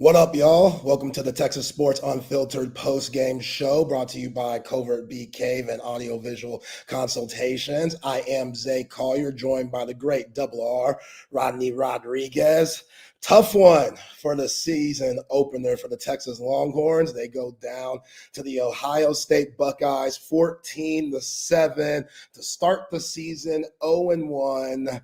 What up, y'all? Welcome to the Texas Sports Unfiltered Postgame show brought to you by Covert Bee Cave and Audiovisual Consultations. I am Zay Collier, joined by the great Double R, Rodney Rodriguez. Tough one for the season opener for the Texas Longhorns. They go down to the Ohio State Buckeyes 14-7 to start the season 0-1.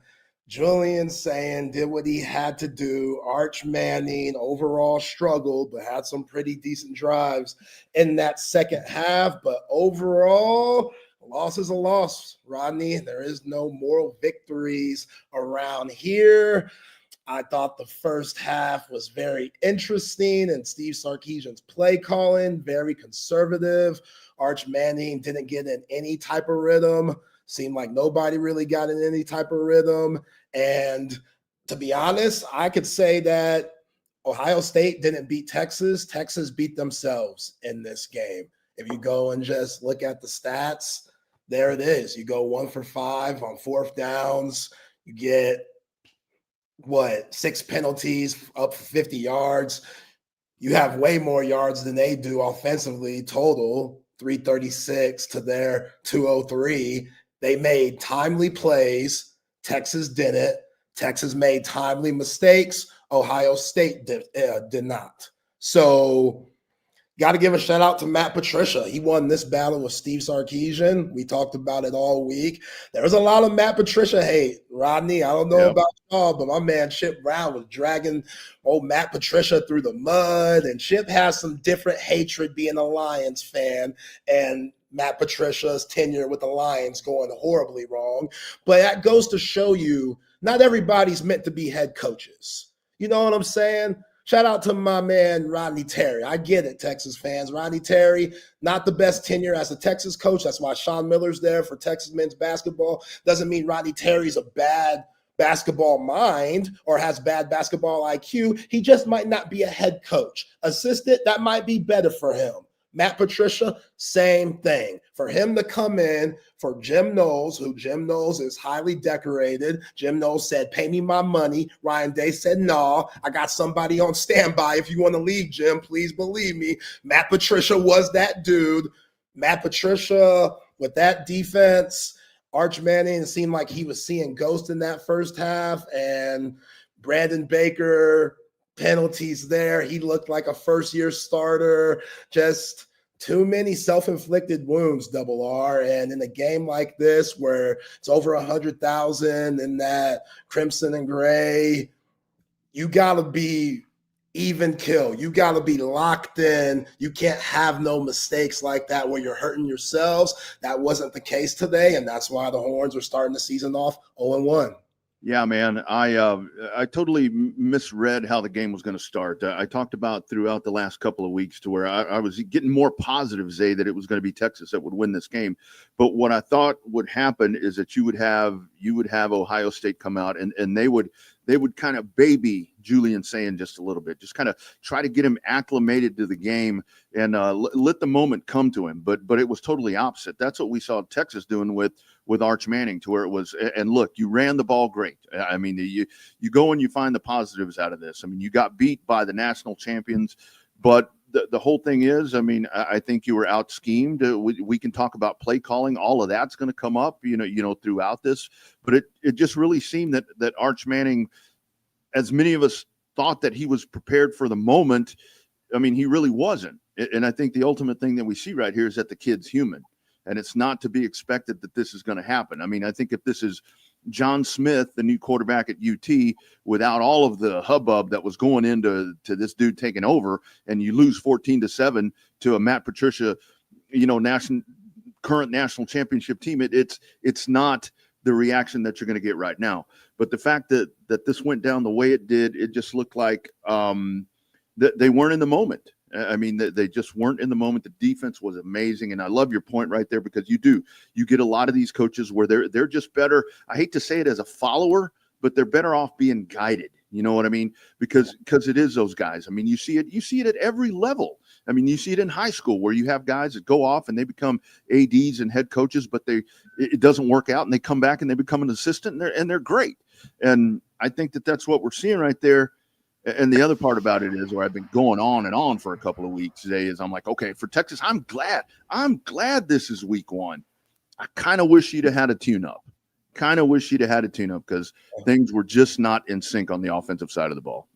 Julian Sayin did what he had to do. Arch Manning overall struggled, but had some pretty decent drives in that second half. But overall, a loss is a loss, Rodney. There is no moral victories around here. I thought the first half was very interesting, and Steve Sarkisian's play calling, very conservative. Arch Manning didn't get in any type of rhythm. Seemed like nobody really got in any type of rhythm. And to be honest, I could say that Ohio State didn't beat Texas. Texas beat themselves in this game. If you go and just look at the stats, there it is. You go 1 for 5 on fourth downs. You get, 6 penalties, up for 50 yards. You have way more yards than they do offensively total, 336 to their 203. They made timely plays. Texas didn't. Texas made timely mistakes. Ohio State did not. So got to give a shout out to Matt Patricia. He won this battle with Steve Sarkisian. We talked about it all week. There was a lot of Matt Patricia hate, Rodney. I don't know about y'all, but my man Chip Brown was dragging old Matt Patricia through the mud. And Chip has some different hatred being a Lions fan. And Matt Patricia's tenure with the Lions going horribly wrong. But that goes to show you not everybody's meant to be head coaches. You know what I'm saying? Shout out to my man, Rodney Terry. I get it, Texas fans. Rodney Terry, not the best tenure as a Texas coach. That's why Sean Miller's there for Texas men's basketball. Doesn't mean Rodney Terry's a bad basketball mind or has bad basketball IQ. He just might not be a head coach. Assistant, that might be better for him. Matt Patricia, same thing. For him to come in for Jim Knowles, who Jim Knowles is highly decorated. Jim Knowles said, pay me my money. Ryan Day said, no, I got somebody on standby. If you want to leave, Jim, please believe me. Matt Patricia was that dude. Matt Patricia with that defense. Arch Manning seemed like he was seeing ghosts in that first half. And Brandon Baker, penalties there. He looked like a first-year starter. Just too many self-inflicted wounds, Double R. And in a game like this where it's over 100,000 in that crimson and gray, you got to be even kill. You got to be locked in. You can't have no mistakes like that where you're hurting yourselves. That wasn't the case today, and that's why the Horns are starting the season off 0-1. Yeah, man, I totally misread how the game was going to start. I talked about throughout the last couple of weeks to where I was getting more positive, Zay, that it was going to be Texas that would win this game. But what I thought would happen is that you would have Ohio State come out and they would kind of baby Julian Sayin just a little bit, just kind of try to get him acclimated to the game and let the moment come to him. But it was totally opposite. That's what we saw Texas doing with Arch Manning, to where it was. And look, you ran the ball great. I mean, you go and you find the positives out of this. I mean, you got beat by the national champions, but the whole thing is, I mean, I think you were out schemed. We can talk about play calling. All of that's going to come up, you know, throughout this. But it just really seemed that Arch Manning, as many of us thought that he was prepared for the moment, I mean, he really wasn't. And I think the ultimate thing that we see right here is that the kid's human. And it's not to be expected that this is going to happen. I mean, I think if this is John Smith, the new quarterback at UT, without all of the hubbub that was going into this dude taking over, and you lose 14-7 to a Matt Patricia, you know, current national championship team, it's not the reaction that you're going to get right now. But the fact that this went down the way it did, it just looked like that they weren't in the moment. I mean, they just weren't in the moment. The defense was amazing. And I love your point right there, because you get a lot of these coaches where they're just better. I hate to say it as a follower, but they're better off being guided. You know what I mean? Because it is those guys. I mean, you see it at every level. I mean, you see it in high school where you have guys that go off and they become ADs and head coaches, but it doesn't work out, and they come back and they become an assistant, and they're great. And I think that's what we're seeing right there. And the other part about it is, where I've been going on and on for a couple of weeks today, is I'm like, okay, for Texas, I'm glad this is week 1. I kind of wish you'd have had a tune-up. Because things were just not in sync on the offensive side of the ball.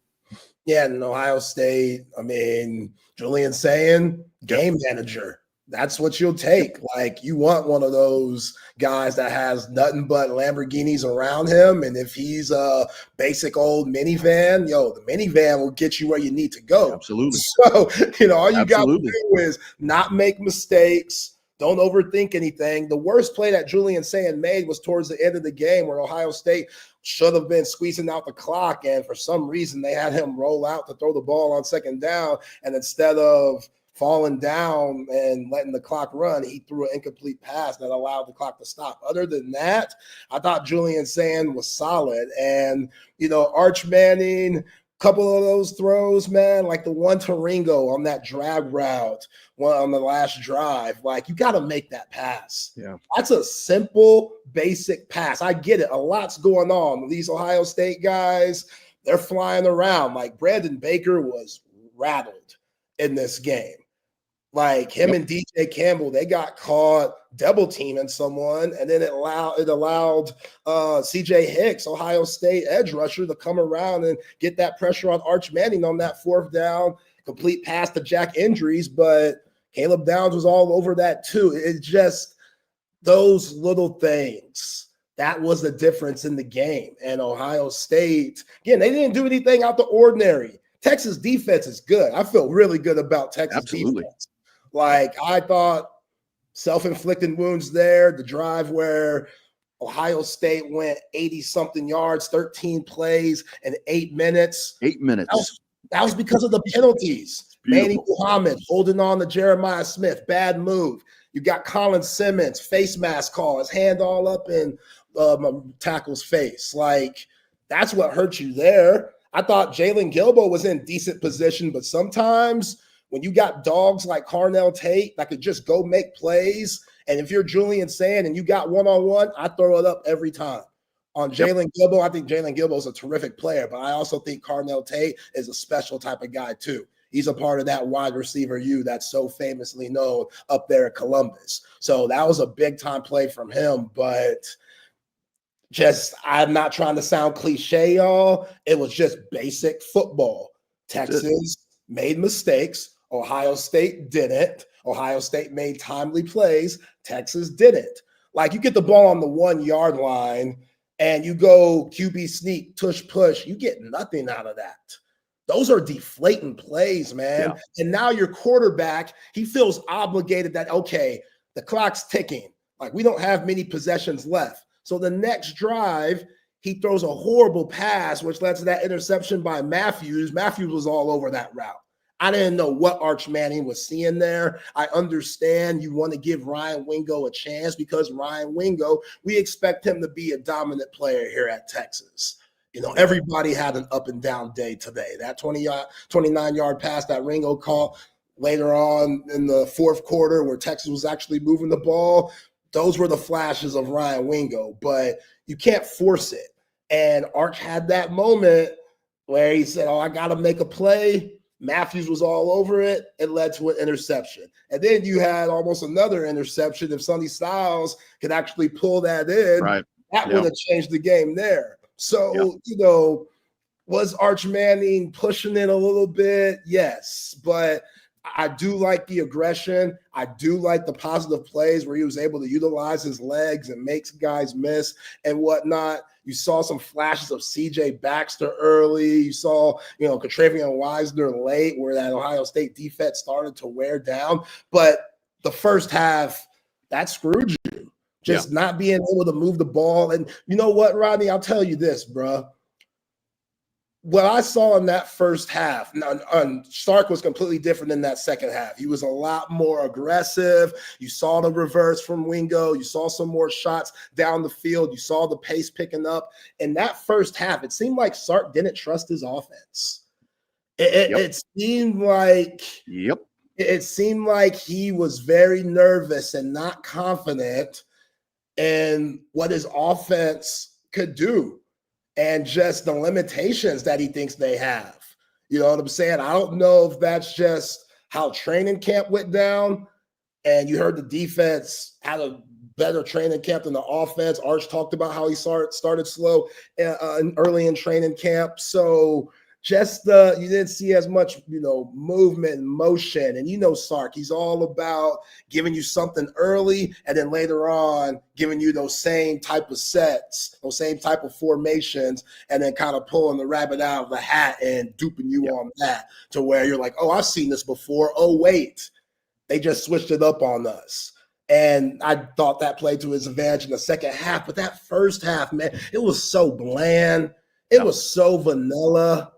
Yeah, and Ohio State, I mean, Julian saying game manager. That's what you'll take. Like, you want one of those guys that has nothing but Lamborghinis around him. And if he's a basic old minivan, the minivan will get you where you need to go. Absolutely. So, all you got to do is not make mistakes. Don't overthink anything. The worst play that Julian Saying made was towards the end of the game, where Ohio State should have been squeezing out the clock. And for some reason, they had him roll out to throw the ball on second down. And instead of falling down and letting the clock run, he threw an incomplete pass that allowed the clock to stop. Other than that, I thought Julian Saying was solid. And, Arch Manning, couple of those throws, man, like the one to Ringo on that drag route on the last drive, like, you got to make that pass. Yeah. That's a simple, basic pass. I get it. A lot's going on. These Ohio State guys, they're flying around. Like, Brandon Baker was rattled in this game. Like, him and DJ Campbell, they got caught double teaming someone, and then it allowed CJ Hicks, Ohio State edge rusher, to come around and get that pressure on Arch Manning on that 4th down, complete pass to Jack Indries, but Caleb Downs was all over that too. It's just those little things. That was the difference in the game. And Ohio State, again, they didn't do anything out the ordinary. Texas defense is good. I feel really good about Texas defense. Like, I thought self-inflicted wounds there. The drive where Ohio State went 80-something yards, 13 plays, and 8 minutes. 8 minutes. That was because of the penalties. Manny Muhammad holding on to Jeremiah Smith. Bad move. You got Colin Simmons, face mask call, his hand all up in tackle's face. Like, that's what hurt you there. I thought Jalen Gilbo was in decent position, but sometimes – when you got dogs like Carnell Tate that could just go make plays, and if you're Julian Saying and you got one-on-one, I throw it up every time. On Jalen Gilbo, I think Jalen Gilbo is a terrific player, but I also think Carnell Tate is a special type of guy too. He's a part of that wide receiver U that's so famously known up there at Columbus. So that was a big-time play from him, but I'm not trying to sound cliche, y'all. It was just basic football. Texas made mistakes. Ohio State didn't. Ohio State made timely plays. Texas didn't. Like, you get the ball on the 1-yard line and you go QB sneak, tush push, you get nothing out of that. Those are deflating plays, man. Yeah. And now your quarterback, he feels obligated that, okay, the clock's ticking. Like, we don't have many possessions left. So the next drive, he throws a horrible pass, which led to that interception by Matthews. Matthews was all over that route. I didn't know what Arch Manning was seeing there. I understand you want to give Ryan Wingo a chance because Ryan Wingo, we expect him to be a dominant player here at Texas. Everybody had an up and down day today. That 29-yard pass that Ringo caught later on in the 4th quarter where Texas was actually moving the ball, those were the flashes of Ryan Wingo, but you can't force it. And Arch had that moment where he said, I got to make a play. Matthews was all over it. It led to an interception. And then you had almost another interception. If Sonny Styles could actually pull that in, that would have changed the game there. So, was Arch Manning pushing it a little bit? Yes. But I do like the aggression. I do like the positive plays where he was able to utilize his legs and make guys miss and whatnot. You saw some flashes of C.J. Baxter early. You saw, Contravian Wiesner late where that Ohio State defense started to wear down. But the first half, that screwed you. Just not being able to move the ball. And you know what, Rodney? I'll tell you this, bro. What I saw in that first half, Stark was completely different in that second half. He was a lot more aggressive. You saw the reverse from Wingo. You saw some more shots down the field. You saw the pace picking up. In that first half, it seemed like Sark didn't trust his offense. It seemed like it seemed like he was very nervous and not confident in what his offense could do. And just the limitations that he thinks they have. You know what I'm saying? I don't know if that's just how training camp went down. And you heard the defense had a better training camp than the offense. Arch talked about how he started slow early in training camp. So just you didn't see as much, movement and motion. And Sark, he's all about giving you something early and then later on giving you those same type of sets, those same type of formations, and then kind of pulling the rabbit out of the hat and duping you on that to where you're like, oh, I've seen this before. Oh, wait. They just switched it up on us. And I thought that played to his advantage in the second half. But that first half, man, it was so bland. It was so vanilla.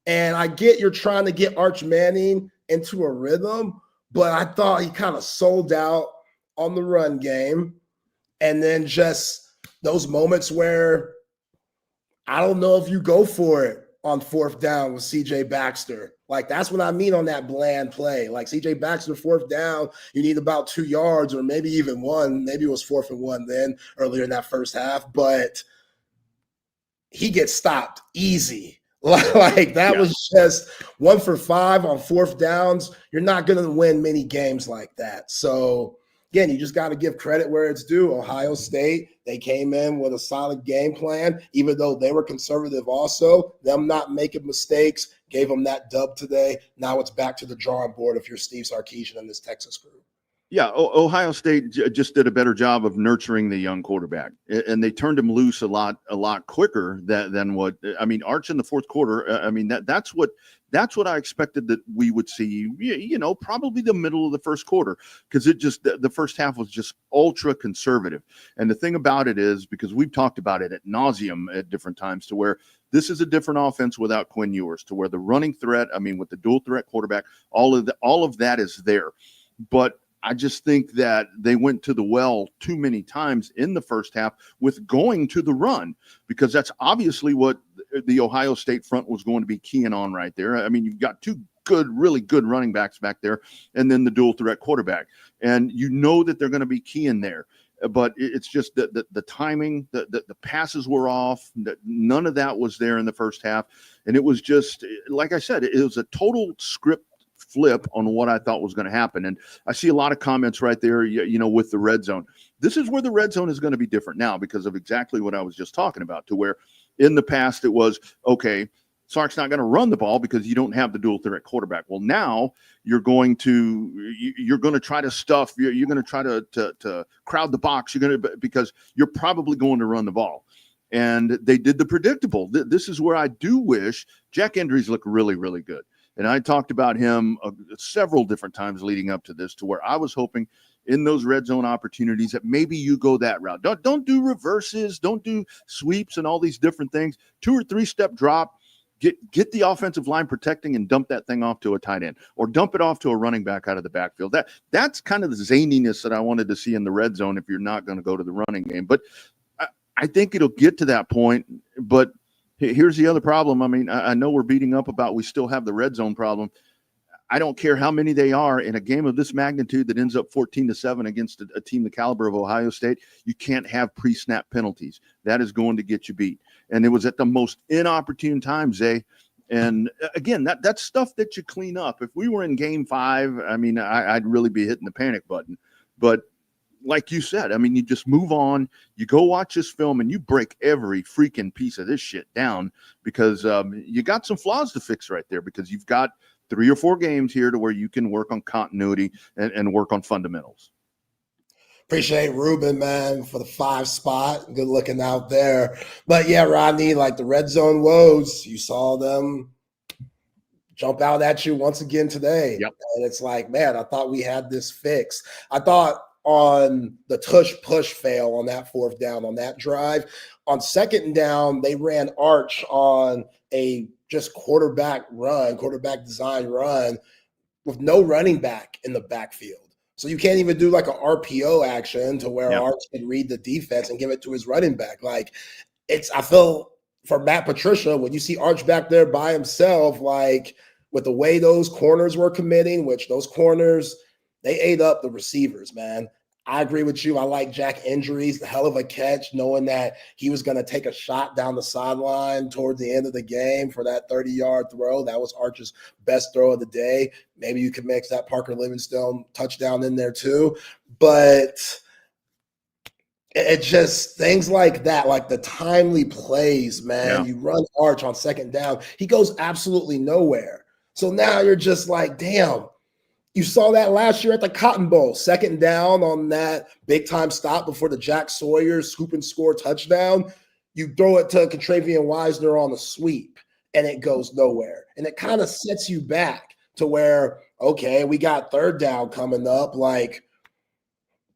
And I get you're trying to get Arch Manning into a rhythm, but I thought he kind of sold out on the run game. And then just those moments where I don't know if you go for it on fourth down with CJ Baxter. Like, that's what I mean on that bland play. Like, CJ Baxter, fourth down, you need about 2 yards or maybe even 1. Maybe it was 4th and 1 then earlier in that first half. But he gets stopped easy. Like, that was just 1 for 5 on fourth downs. You're not going to win many games like that. So, again, you just got to give credit where it's due. Ohio State, they came in with a solid game plan, even though they were conservative also. Them not making mistakes gave them that dub today. Now it's back to the drawing board if you're Steve Sarkisian and this Texas group. Yeah, Ohio State just did a better job of nurturing the young quarterback, and they turned him loose a lot quicker than what I mean. Arch in the fourth quarter. I mean that's what I expected that we would see. Probably the middle of the first quarter, because the first half was just ultra conservative. And the thing about it is, because we've talked about it at nauseum at different times, to where this is a different offense without Quinn Ewers, to where the running threat, I mean, with the dual threat quarterback, all of that is there, but I just think that they went to the well too many times in the first half with going to the run, because that's obviously what the Ohio State front was going to be keying on right there. I mean, you've got 2 really good running backs back there, and then the dual threat quarterback, and that they're going to be keying there. But it's just the timing, the passes were off. None of that was there in the first half, and it was just, like I said, it was a total script flip on what I thought was going to happen. And I see a lot of comments right there, with the red zone. This is where the red zone is going to be different now, because of exactly what I was just talking about, to where in the past it was, okay, Sark's not going to run the ball because you don't have the dual threat quarterback. Well, now you're going to try to stuff. You're going to try to crowd the box. Because you're probably going to run the ball. And they did the predictable. This is where I do wish Jack Endries looked really, really good. And I talked about him several different times leading up to this, to where I was hoping in those red zone opportunities that maybe you go that route. Don't do reverses, don't do sweeps and all these different things. 2 or 3 step drop, get the offensive line protecting and dump that thing off to a tight end, or dump it off to a running back out of the backfield. That's kind of the zaniness that I wanted to see in the red zone if you're not going to go to the running game. But I think it'll get to that point, but here's the other problem. I mean, I know we're beating up about we still have the red zone problem. I don't care how many they are in a game of this magnitude that ends up 14-7 against a team the caliber of Ohio State. You can't have pre-snap penalties. That is going to get you beat. And it was at the most inopportune time, Zay. And again, that's stuff that you clean up. If we were in game 5, I mean, I'd really be hitting the panic button. But like you said, I mean, you just move on, you go watch this film, and you break every freaking piece of this shit down, because you got some flaws to fix right there, because you've got 3 or 4 games here to where you can work on continuity and work on fundamentals. Appreciate Ruben, man, for the 5 spot. Good looking out there. But yeah, Rodney, like the red zone woes, you saw them jump out at you once again today. Yep. And it's like, man, I thought we had this fixed. I thought on the tush-push fail on that fourth down on that drive, on second down, they ran Arch on a just quarterback design run with no running back in the backfield. So you can't even do like an RPO action to where Arch can read the defense and give it to his running back. Like, I feel for Matt Patricia, when you see Arch back there by himself, like with the way those corners were committing, which those corners, they ate up the receivers, man. I agree with you. I like Jack injuries, the hell of a catch, knowing that he was going to take a shot down the sideline toward the end of the game for that 30-yard throw. That was Arch's best throw of the day. Maybe you could mix that Parker Livingstone touchdown in there too. But it just things like that, like the timely plays, man. Yeah. You run Arch on second down. He goes absolutely nowhere. So now you're just like, damn. You saw that last year at the Cotton Bowl, second down on that big-time stop before the Jack Sawyer scoop and score touchdown. You throw it to Contravian Wisner on the sweep, and it goes nowhere. And it kind of sets you back to where, okay, we got third down coming up. Like,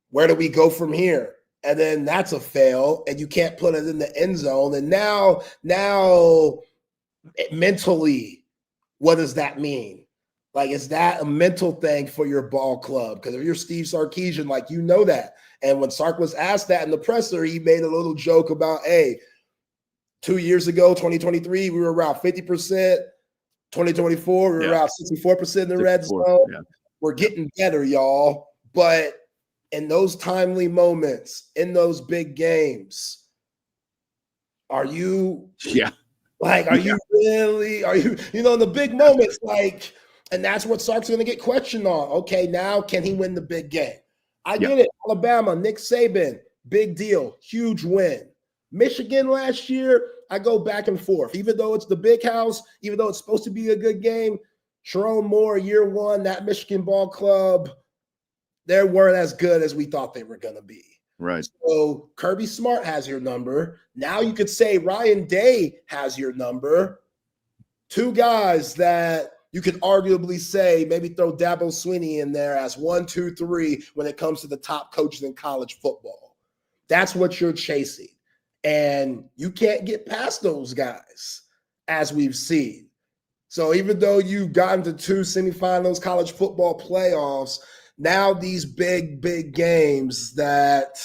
where do we go from here? And then that's a fail, and you can't put it in the end zone. And now mentally, what does that mean? Like, is that a mental thing for your ball club? Because if you're Steve Sarkisian, like, you know that. And when Sark was asked that in the presser, he made a little joke about, hey, 2 years ago, 2023, we were around 50%. 2024, we were around 64% in the red zone. Yeah. We're getting better, y'all. But in those timely moments, in those big games, are you like, are you really, in the big moments, like, and that's what Sark's going to get questioned on. Okay, now can he win the big game? I get it. Alabama, Nick Saban, big deal, huge win. Michigan last year, I go back and forth. Even though it's the big house, even though it's supposed to be a good game, Sharon Moore, year one, that Michigan ball club, they weren't as good as we thought they were going to be. Right. So Kirby Smart has your number. Now you could say Ryan Day has your number. Two guys that you could arguably say, maybe throw Dabo Swinney in there as 1, 2, 3 when it comes to the top coaches in college football. That's what you're chasing. And you can't get past those guys, as we've seen. So even though you've gotten to 2 semifinals, college football playoffs, now these big, big games that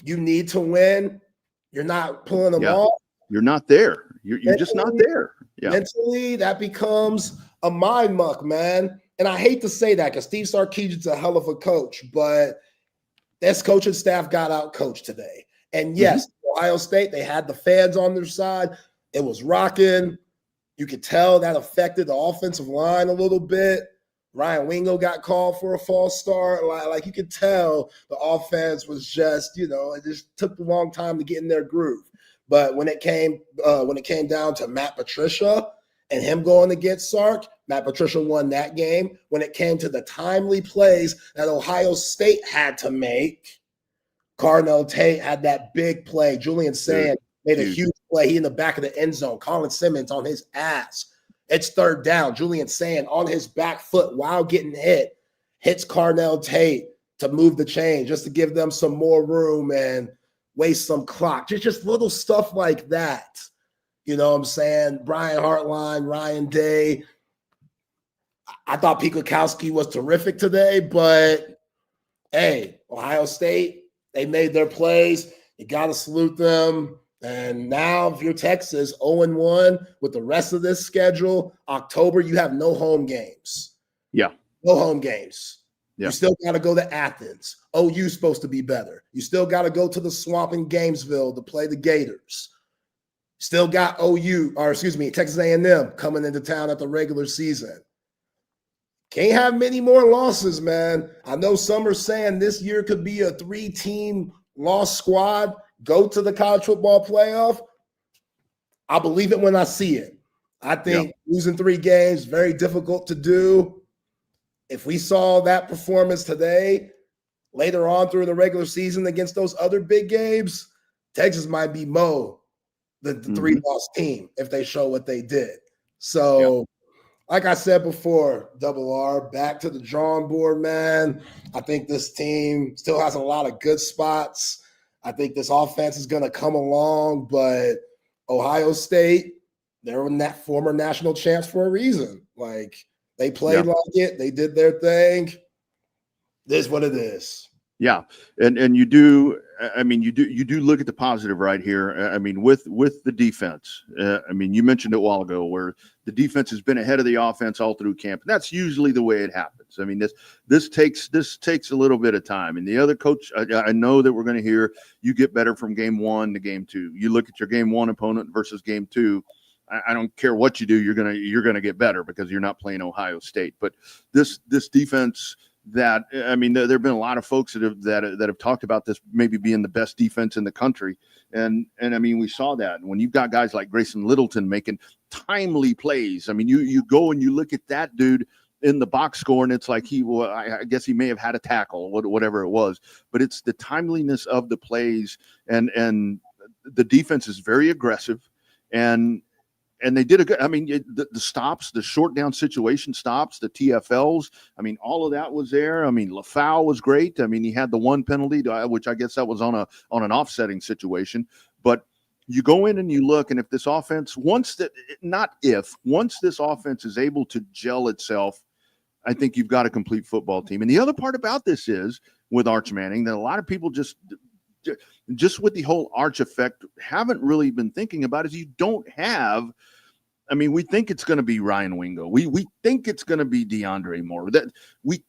you need to win, you're not pulling them off. You're not there. You're just not there. Yeah. Mentally, that becomes a mind muck, man. And I hate to say that because Steve Sarkisian's a hell of a coach, but this coaching staff got out coached today. And yes, Ohio State, they had the fans on their side. It was rocking. You could tell that affected the offensive line a little bit. Ryan Wingo got called for a false start. Like you could tell the offense was just, it just took a long time to get in their groove. But when it came down to Matt Patricia and him going against Sark, Matt Patricia won that game. When it came to the timely plays that Ohio State had to make, Carnell Tate had that big play. Julian Sand made a huge play. He in the back of the end zone. Colin Simmons on his ass. It's third down. Julian Sand on his back foot while getting hit, hits Carnell Tate to move the chain just to give them some more room and waste some clock. Just little stuff like that. You know what I'm saying? Brian Hartline, Ryan Day. I thought Pete Kwiatkowski was terrific today, but hey, Ohio State, they made their plays. You got to salute them. And now if you're Texas, 0-1 with the rest of this schedule, October, you have no home games. Yeah. No home games. Yeah. You still got to go to Athens. OU's supposed to be better. You still got to go to the Swamp in Gainesville to play the Gators. Still got Texas A&M coming into town at the regular season. Can't have many more losses, man. I know some are saying this year could be a 3-team loss squad. Go to the college football playoff. I believe it when I see it. I think losing 3 games, very difficult to do. If we saw that performance today, later on through the regular season against those other big games, Texas might be the 3-loss team if they show what they did. So, like I said before, Double R, back to the drawing board, man. I think this team still has a lot of good spots. I think this offense is going to come along, but Ohio State, they're that former national champs for a reason. Like, they played like it. They did their thing. This is what it is. Yeah, and you do. I mean, you do look at the positive right here. I mean, with the defense. I mean, you mentioned it a while ago where the defense has been ahead of the offense all through camp. That's usually the way it happens. I mean, this takes a little bit of time. And the other coach, I know that we're going to hear you get better from game 1 to game 2. You look at your game 1 opponent versus game 2. I don't care what you do, you're gonna get better because you're not playing Ohio State. But this defense. That I mean, there have been a lot of folks that have talked about this maybe being the best defense in the country, and I mean, we saw that when you've got guys like Grayson Littleton making timely plays. I mean, you go and you look at that dude in the box score, and it's like I guess he may have had a tackle, whatever it was, but it's the timeliness of the plays, and the defense is very aggressive, and they did a good. I mean, the stops, the short down situation stops, the TFLs. I mean, all of that was there. I mean, LaFau was great. I mean, he had the one penalty, which I guess that was on an offsetting situation. But you go in and you look, and if this offense, once this offense is able to gel itself, I think you've got a complete football team. And the other part about this is with Arch Manning that a lot of people just with the whole Arch effect haven't really been thinking about is you don't have. I mean, we think it's going to be Ryan Wingo. We think it's going to be DeAndre Moore. That we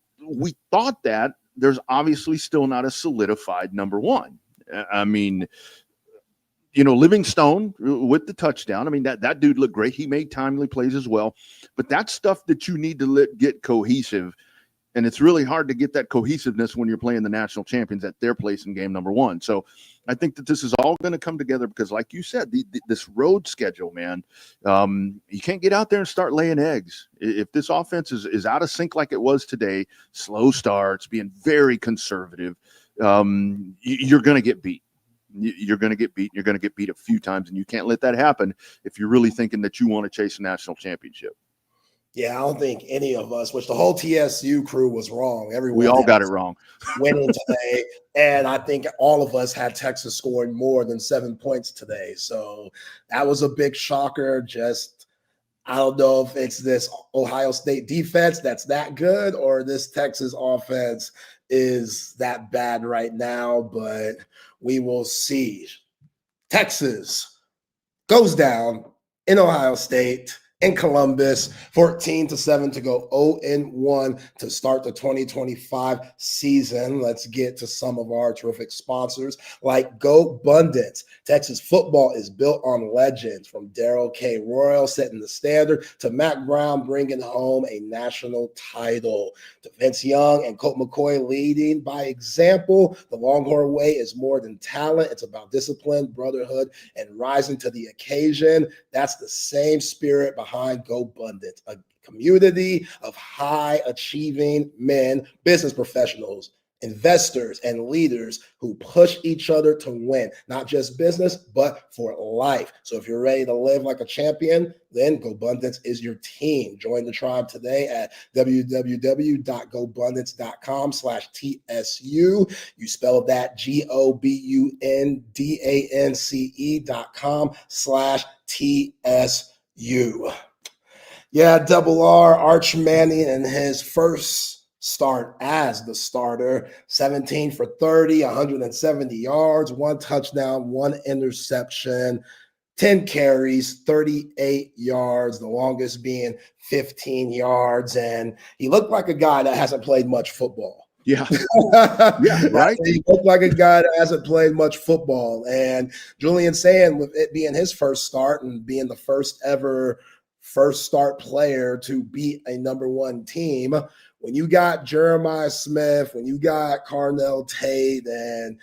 thought that there's obviously still not a solidified number one. I mean, Livingstone with the touchdown. I mean, that dude looked great. He made timely plays as well. But that's stuff that you need to get cohesive. And it's really hard to get that cohesiveness when you're playing the national champions at their place in game number 1. So I think that this is all going to come together because, like you said, this road schedule, man, you can't get out there and start laying eggs. If this offense is out of sync like it was today, slow starts, being very conservative, you're going to get beat. You're going to get beat. You're going to get beat a few times, and you can't let that happen if you're really thinking that you want to chase a national championship. Yeah, I don't think any of us, which the whole TSU crew was wrong. We all got it wrong. Winning today. And I think all of us had Texas scoring more than 7 points today. So that was a big shocker. I don't know if it's this Ohio State defense that's that good or this Texas offense is that bad right now, but we will see. Texas goes down in Ohio State. In Columbus, 14-7 to go 0-1 to start the 2025 season. Let's get to some of our terrific sponsors like Gobundance. Texas football is built on legends, from Darrell K. Royal setting the standard to Mac Brown bringing home a national title, to Vince Young and Colt McCoy leading by example. The Longhorn way is more than talent. It's about discipline, brotherhood, and rising to the occasion. That's the same spirit behind Gobundance, a community of high-achieving men, business professionals, investors, and leaders who push each other to win, not just business, but for life. So if you're ready to live like a champion, then Gobundance is your team. Join the tribe today at www.gobundance.com/TSU. You spell that GOBUNDANCE.com/TSU. Yeah, Double R, Arch Manning in his first start as the starter, 17 for 30, 170 yards, 1 touchdown, 1 interception, 10 carries, 38 yards, the longest being 15 yards. And he looked like a guy that hasn't played much football. Yeah. Yeah, right. He looked like a guy that hasn't played much football. And Julian saying, with it being his first start and being the first start player to beat a number 1 team, when you got Jeremiah Smith, when you got Carnell Tate and,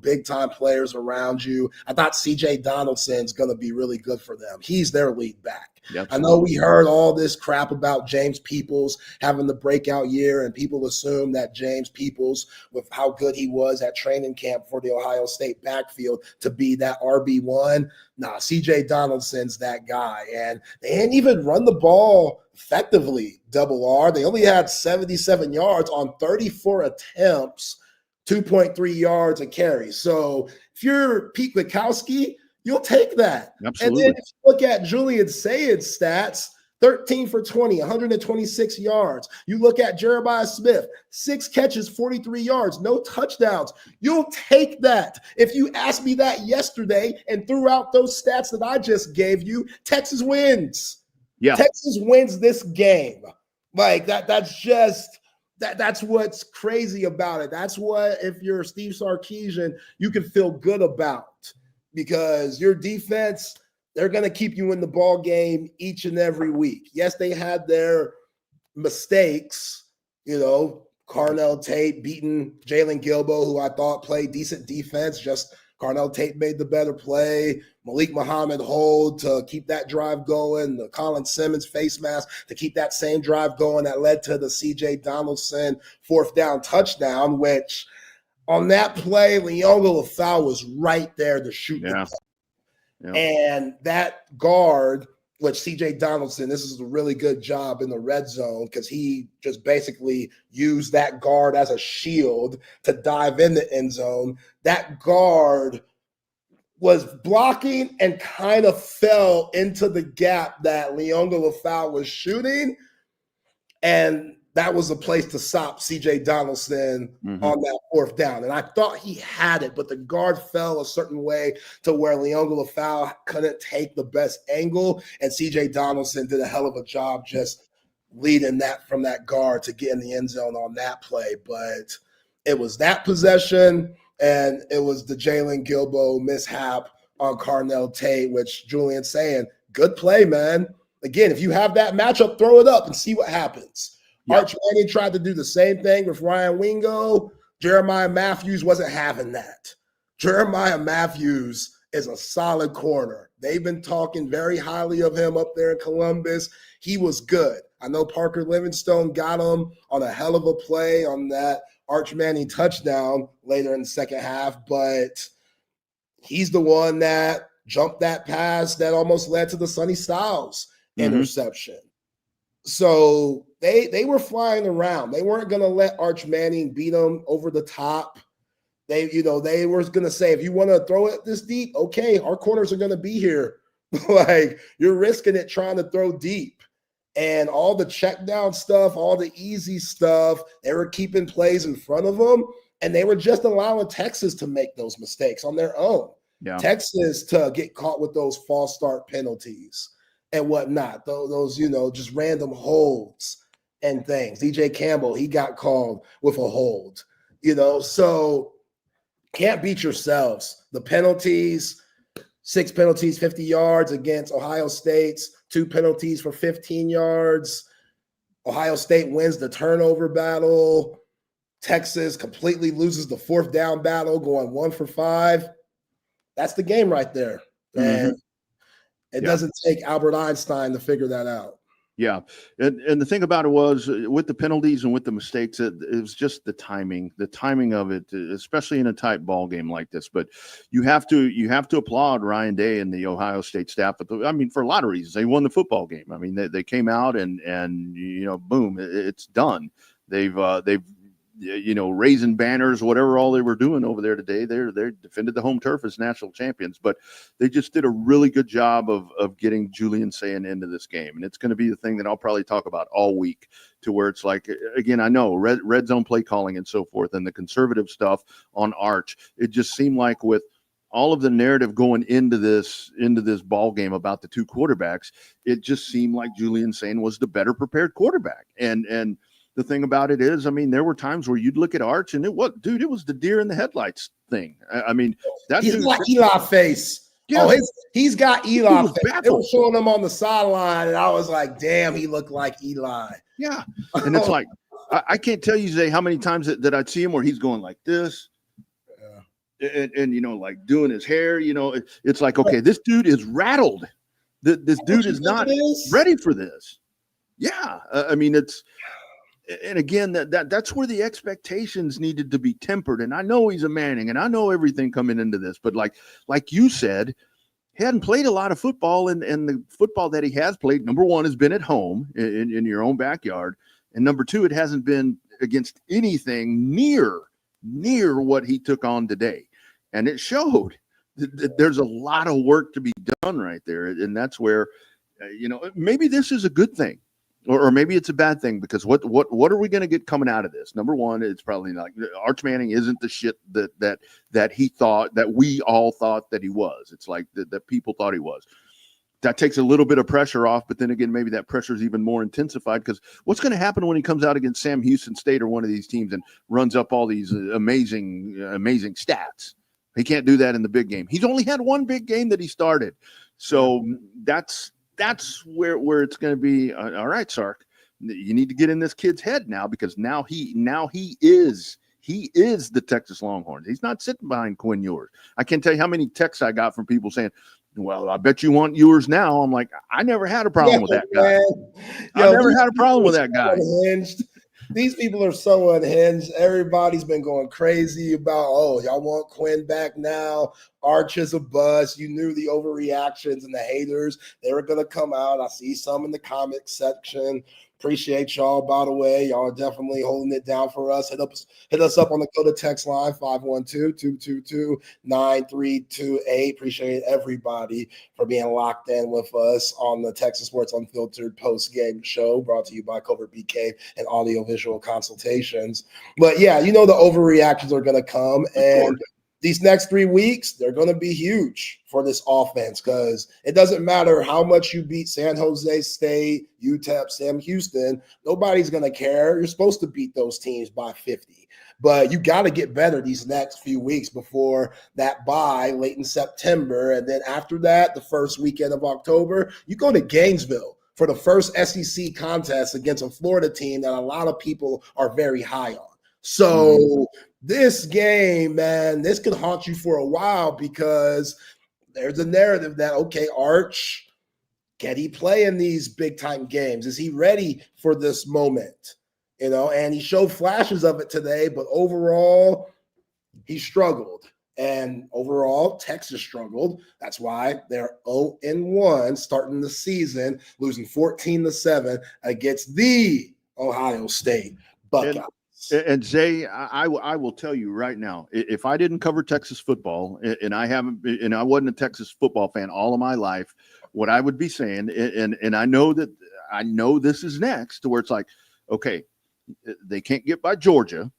big time players around you, I thought CJ Donaldson's going to be really good for them. He's their lead back. Yep. I know we heard all this crap about James Peoples having the breakout year, and people assume that James Peoples, with how good he was at training camp for the Ohio State backfield, to be that RB1. Nah, CJ Donaldson's that guy. And they didn't even run the ball effectively, Double R. They only had 77 yards on 34 attempts, 2.3 yards a carry. So if you're Pete Kwiatkowski, you'll take that. Absolutely. And then if you look at Julian Sayers' stats, 13 for 20, 126 yards. You look at Jeremiah Smith, 6 catches, 43 yards, no touchdowns. You'll take that. If you asked me that yesterday and threw out those stats that I just gave you, Texas wins. Yeah. Texas wins this game. Like that's what's crazy about it. That's what, if you're Steve Sarkisian, you can feel good about, because your defense, they're going to keep you in the ball game each and every week. Yes, they had their mistakes, Carnell Tate beating Jalen Gilbo, who I thought played decent defense. Just Carnell Tate made the better play. Malik Muhammad hold to keep that drive going. The Colin Simmons face mask to keep that same drive going that led to the C.J. Donaldson 4th down touchdown, which on that play, Leonga Lafau was right there to shoot the ball. Yeah. And that guard, which C.J. Donaldson, this is a really good job in the red zone, because he just basically used that guard as a shield to dive in the end zone. That guard was blocking and kind of fell into the gap that Leonga Lafau was shooting. And that was a place to stop C.J. Donaldson on that 4th down. And I thought he had it, but the guard fell a certain way to where Leonga Lafau couldn't take the best angle. And C.J. Donaldson did a hell of a job just leading that from that guard to get in the end zone on that play. But it was that possession, and it was the Jalen Gilbo mishap on Carnell Tate, which Julian's saying, good play, man. Again, if you have that matchup, throw it up and see what happens. Yeah. Arch Manning tried to do the same thing with Ryan Wingo. Jeremiah Matthews wasn't having that. Jeremiah Matthews is a solid corner. They've been talking very highly of him up there in Columbus. He was good. I know Parker Livingstone got him on a hell of a play on that Arch Manning touchdown later in the second half, but he's the one that jumped that pass that almost led to the Sonny Styles interception. So they were flying around. They weren't going to let Arch Manning beat them over the top. They were going to say, if you want to throw it this deep, okay, our corners are going to be here. Like, you're risking it trying to throw deep. And all the check down stuff, all the easy stuff, they were keeping plays in front of them, and they were just allowing Texas to make those mistakes on their own. Yeah. Texas to get caught with those false start penalties and whatnot, those just random holds and things. DJ Campbell, he got called with a hold, so can't beat yourselves. The penalties, 6 penalties, 50 yards against Ohio State's 2 penalties for 15 yards. Ohio State wins the turnover battle. Texas completely loses the 4th down battle, going 1 for 5. That's the game right there. And it doesn't take Albert Einstein to figure that out. Yeah. And the thing about it was, with the penalties and with the mistakes, it was just the timing of it, especially in a tight ball game like this. But you have to applaud Ryan Day and the Ohio State staff. For a lot of reasons. They won the football game. I mean, they came out and boom, it's done. They've raising banners, whatever all they were doing over there today. They defended the home turf as national champions, but they just did a really good job of getting Julian Sayin into this game. And it's going to be the thing that I'll probably talk about all week, to where it's like, again, I know red zone play calling and so forth, and the conservative stuff on Arch. It just seemed like, with all of the narrative going into this ball game about the 2 quarterbacks, it just seemed like Julian Sayin was the better prepared quarterback. And the thing about it is, there were times where you'd look at Arch and it was the deer in the headlights thing. He's got Eli face. Yeah. Oh, he's got Eli face. They were showing him on the sideline, and I was like, damn, he looked like Eli. Yeah. And it's like, I can't tell you, Zay, how many times that I'd see him where he's going like this. Yeah. And like doing his hair, it's like, okay, this dude is rattled. This dude is not ready for this. Yeah. And again, that's where the expectations needed to be tempered. And I know he's a Manning, and I know everything coming into this, but like you said, he hadn't played a lot of football, and the football that he has played, number one, has been at home in your own backyard, and number two, it hasn't been against anything near what he took on today. And it showed. There's a lot of work to be done right there, and that's where maybe this is a good thing. Or maybe it's a bad thing, because what are we going to get coming out of this? Number one, it's probably like Arch Manning isn't the shit that he thought, that we all thought that he was. It's like that people thought he was. That takes a little bit of pressure off, but then again, maybe that pressure is even more intensified, because what's going to happen when he comes out against Sam Houston State or one of these teams and runs up all these amazing stats? He can't do that in the big game. He's only had one big game that he started, so that's where it's going to be. All right, Sark, you need to get in this kid's head now, because now he is the Texas Longhorns. He's not sitting behind Quinn Ewers. I can't tell you how many texts I got from people saying, well, I bet you want Ewers now. I'm like, I never had a problem with that guy. I never had a problem with that guy. Unhinged. These people are so unhinged. Everybody's been going crazy about, oh, y'all want Quinn back now. Arch is a bust. You knew the overreactions and the haters. They were going to come out. I see some in the comment section. Appreciate y'all, by the way. Y'all are definitely holding it down for us. Hit us up on the Coda text line, 512-222-9328. Appreciate everybody for being locked in with us on the Texas Sports Unfiltered post-game show, brought to you by Covert Bee Cave and Audio-Visual Consultations. But yeah, the overreactions are going to come, and these next 3 weeks, they're going to be huge for this offense, because it doesn't matter how much you beat San Jose State, UTEP, Sam Houston. Nobody's going to care. You're supposed to beat those teams by 50. But you got to get better these next few weeks before that bye late in September. And then after that, the first weekend of October, you go to Gainesville for the first SEC contest against a Florida team that a lot of people are very high on. So this game, man, this could haunt you for a while, because there's a narrative that, okay, Arch, can he play in these big-time games? Is he ready for this moment? And he showed flashes of it today, but overall, he struggled. And overall, Texas struggled. That's why they're 0-1 starting the season, losing 14-7 against the Ohio State Buckeyes. And Zay, I will tell you right now, if I didn't cover Texas football, and I wasn't a Texas football fan all of my life, what I would be saying, and I know this is next, to where it's like, okay, they can't get by Georgia,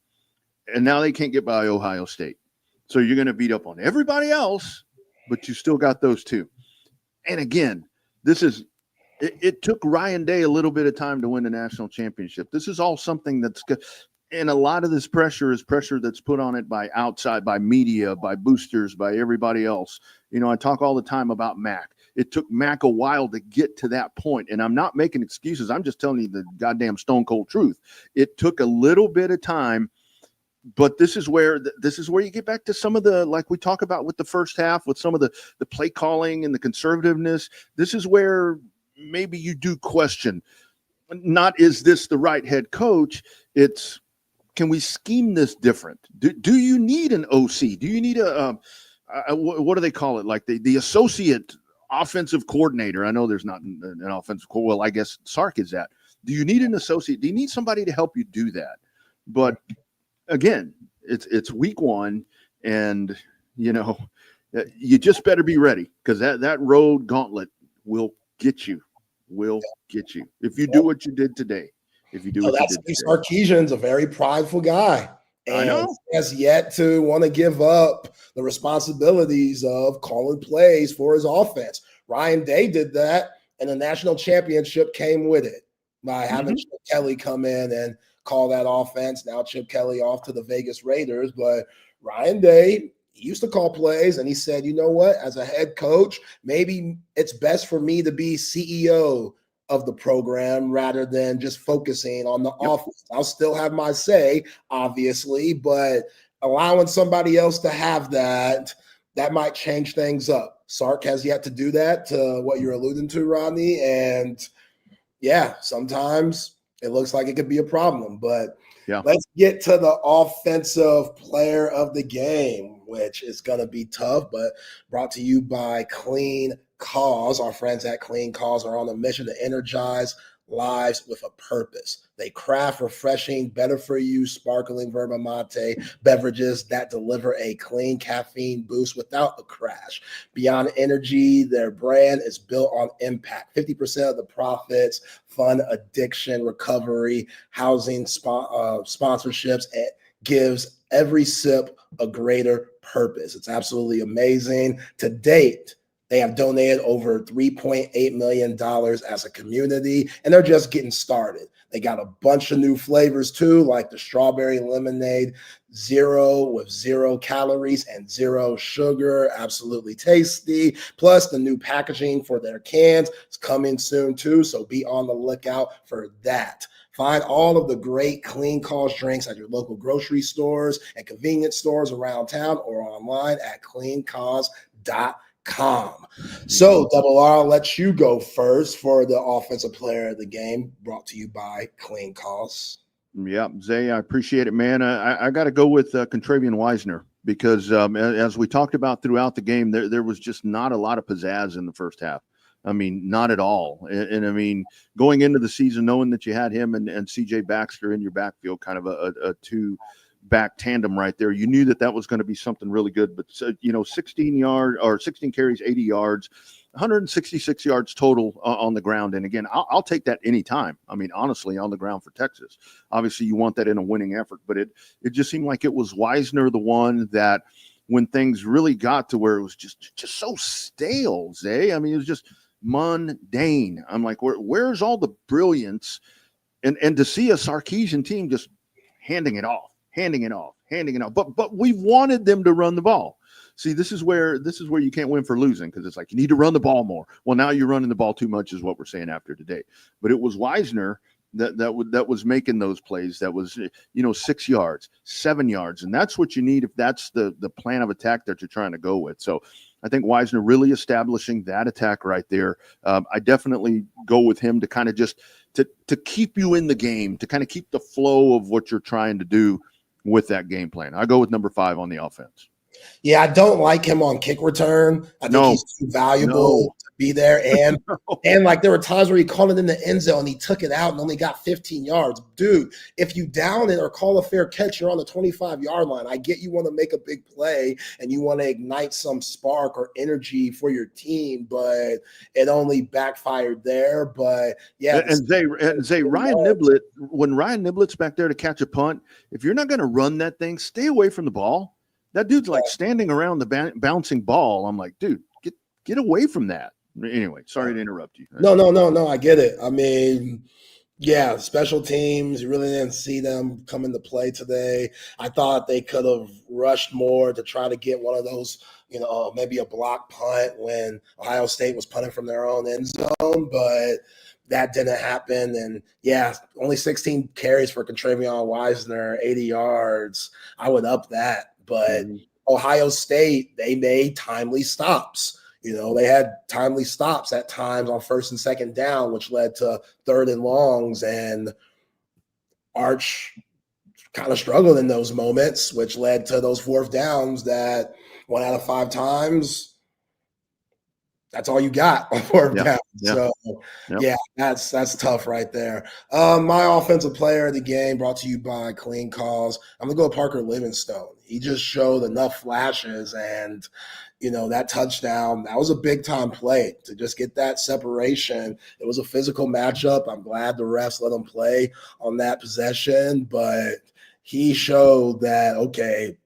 and now they can't get by Ohio State. So you're going to beat up on everybody else, but you still got those two. And again, it took Ryan Day a little bit of time to win the national championship. This is all something that's good. And a lot of this pressure is pressure that's put on it by outside, by media, by boosters, by everybody else. I talk all the time about Mac. It took Mac a while to get to that point. And I'm not making excuses. I'm just telling you the goddamn stone cold truth. It took a little bit of time, but this is where you get back to some of the, like we talk about with the first half, with some of the play calling and the conservativeness. This is where maybe you do question, not is this the right head coach? It's, can we scheme this different? Do you need an OC? Do you need what do they call it? Like the associate offensive coordinator? I know there's not an offensive coordinator. Well, I guess Sark is that. Do you need an associate? Do you need somebody to help you do that? But again, it's week one, and you just better be ready, because that road gauntlet will get you. If you do what you did today. If you do what you did today. Sarkisian's a very prideful guy. And I know. Has yet to want to give up the responsibilities of calling plays for his offense. Ryan Day did that, and the national championship came with it by having Chip Kelly come in and call that offense. Now Chip Kelly off to the Vegas Raiders, but Ryan Day, he used to call plays, and he said, you know what, as a head coach, maybe it's best for me to be CEO of the program rather than just focusing on the offense. I'll still have my say, obviously, but allowing somebody else to have that might change things up. Sark has yet to do that, to what you're alluding to, Rodney. And yeah, sometimes it looks like it could be a problem, but let's get to the offensive player of the game, which is going to be tough, but brought to you by Clean Cause. Our friends at Clean Cause are on a mission to energize lives with a purpose. They craft refreshing, better-for-you, sparkling verba mate beverages that deliver a clean caffeine boost without a crash. Beyond energy, their brand is built on impact. 50% of the profits fund addiction recovery, housing sponsorships, and gives every sip a greater purpose. It's absolutely amazing. To date, they have donated over $3.8 million as a community, and they're just getting started. They got a bunch of new flavors too, like the strawberry lemonade, with 0 calories and 0 sugar. Absolutely tasty. Plus, the new packaging for their cans is coming soon too, so be on the lookout for that. Find all of the great Clean Cause drinks at your local grocery stores and convenience stores around town or online at cleancause.com. So, Double R, I'll let you go first for the offensive player of the game, brought to you by Clean Cause. Yeah, Zay, I appreciate it, man. I got to go with Contravian Wisner because as we talked about throughout the game, there was just not a lot of pizzazz in the first half. I mean, not at all. And I mean, going into the season, knowing that you had him and CJ Baxter in your backfield, kind of a two-back tandem right there, you knew that was going to be something really good. But, 16 carries, 80 yards, 166 yards total on the ground. And again, I'll take that anytime. I mean, honestly, on the ground for Texas. Obviously, you want that in a winning effort. But it just seemed like it was Wisner, the one that when things really got to where it was just so stale, Zay. I mean, it was just mundane. I'm like, where's all the brilliance? And to see a Sarkisian team just handing it off. But we wanted them to run the ball. See, this is where you can't win for losing, because it's like you need to run the ball more. Well, now you're running the ball too much is what we're saying after today. But it was Wisner that was making those plays. That was 6 yards, 7 yards, and that's what you need if that's the plan of attack that you're trying to go with. So I think Wisner really establishing that attack right there. I definitely go with him to kind of just to keep you in the game, to kind of keep the flow of what you're trying to do with that game plan. I go with number 5 on the offense. Yeah, I don't like him on kick return. I think he's too valuable to be there. And and like there were times where he called it in the end zone and he took it out and only got 15 yards. Dude, if you down it or call a fair catch, you're on the 25-yard line. I get you want to make a big play and you want to ignite some spark or energy for your team, but it only backfired there. But yeah. And Zay, Ryan Niblett, when Ryan Niblett's back there to catch a punt, if you're not going to run that thing, stay away from the ball. That dude's like standing around the bouncing ball. I'm like, dude, get away from that. Anyway, sorry to interrupt you. No, I get it. I mean, yeah, special teams, you really didn't see them come into play today. I thought they could have rushed more to try to get one of those, maybe a block punt when Ohio State was punting from their own end zone, but that didn't happen. And yeah, only 16 carries for Contravian Wisner, 80 yards. I would up that. But Ohio State, they made timely stops. They had timely stops at times on first and second down, which led to third and longs. And Arch kind of struggled in those moments, which led to those fourth downs that 1 out of 5 times, that's all you got on fourth down. So, that's tough right there. My offensive player of the game, brought to you by Clean Cause. I'm going to go with Parker Livingstone. He just showed enough flashes, and, that touchdown, that was a big-time play to just get that separation. It was a physical matchup. I'm glad the refs let him play on that possession, but he showed that, okay,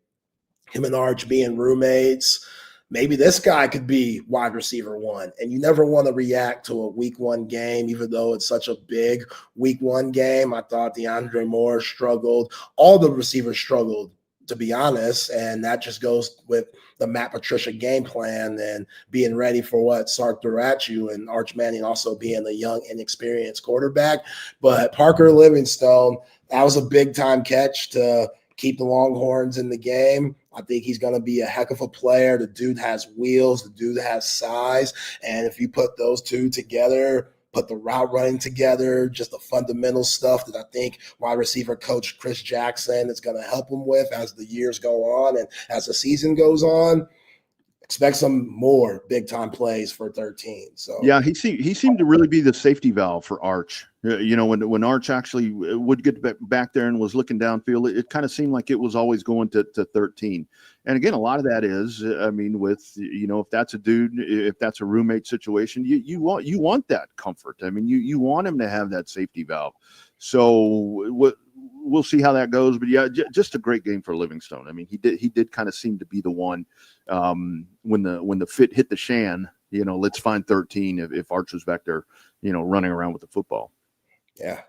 him and Arch being roommates, maybe this guy could be wide receiver 1. And you never want to react to a week 1 game, even though it's such a big week 1 game. I thought DeAndre Moore struggled. All the receivers struggled, to be honest. And that just goes with the Matt Patricia game plan and being ready for what Sark threw at you, and Arch Manning also being a young, inexperienced quarterback. But Parker Livingstone, that was a big-time catch to keep the Longhorns in the game. I think he's going to be a heck of a player. The dude has wheels. The dude has size. And if you put those two together, put the route running together, just the fundamental stuff that I think wide receiver coach Chris Jackson is going to help him with as the years go on and as the season goes on, expect some more big time plays for 13. So yeah, he seemed to really be the safety valve for Arch. When Arch actually would get back there and was looking downfield, it kind of seemed like it was always going to 13. And again, a lot of that is, I mean, with if that's a dude, if that's a roommate situation, you want that comfort. I mean, you want him to have that safety valve. So we'll see how that goes. But yeah, just a great game for Livingstone. I mean, he did kind of seem to be the one when the fit hit the shan. Let's find 13 if Arch was back there, running around with the football. Yeah.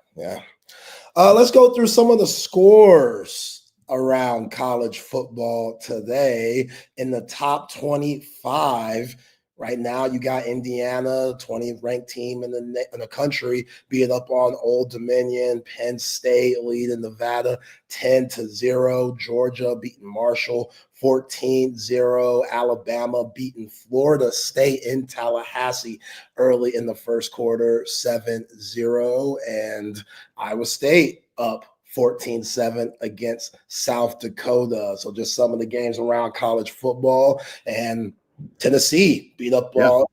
Let's go through some of the scores around college football today. In the top 25 right now, you got Indiana, 20th ranked team in the country, being up on Old Dominion. Penn State leading Nevada 10-0. Georgia beating Marshall 14-0. Alabama beating Florida State in Tallahassee early in the first quarter 7-0. And Iowa State up 14-7 against South Dakota. So just some of the games around college football. And Tennessee beat up on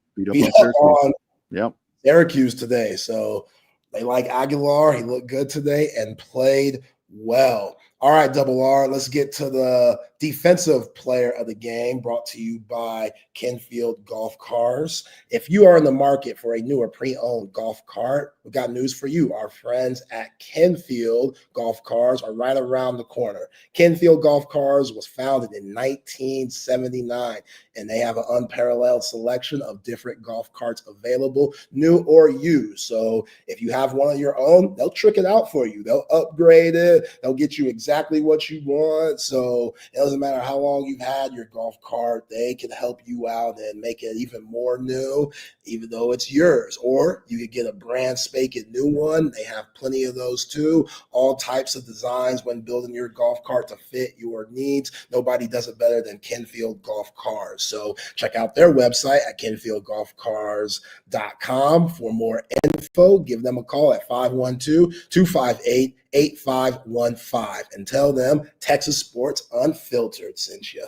Syracuse today. So they like Aguilar. He looked good today and played well. All right, Double R, let's get to the defensive player of the game, brought to you by Kenfield Golf Cars. If you are in the market for a new or pre-owned golf cart, we've got news for you. Our friends at Kenfield Golf Cars are right around the corner. Kenfield Golf Cars was founded in 1979, and they have an unparalleled selection of different golf carts available, new or used. So if you have one of your own, they'll trick it out for you. They'll upgrade it. They'll get you exactly what you want. So it doesn't matter how long you've had your golf cart, they can help you out and make it even more new, even though it's yours. Or you could get a brand spanking new one. They have plenty of those too. All types of designs when building your golf cart to fit your needs. Nobody does it better than Kenfield Golf Cars. So check out their website at kenfieldgolfcars.com for more info. Give them a call at 512-258-8515 and tell them Texas Sports Unfiltered sent you.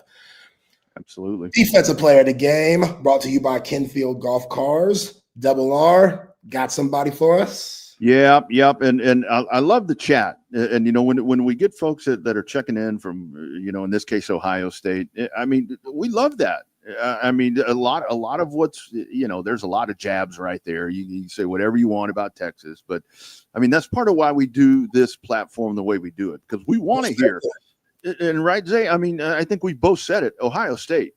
Absolutely. Defensive player of the game, brought to you by Kenfield Golf Cars. Double R, got somebody for us? Yep. And I love the chat. And, when we get folks that are checking in from, in this case, Ohio State, I mean, we love that. I mean, a lot of what's, there's a lot of jabs right there. You say whatever you want about Texas, but I mean, that's part of why we do this platform the way we do it, because we want to hear. And right, Zay, I mean, I think we both said it. Ohio State,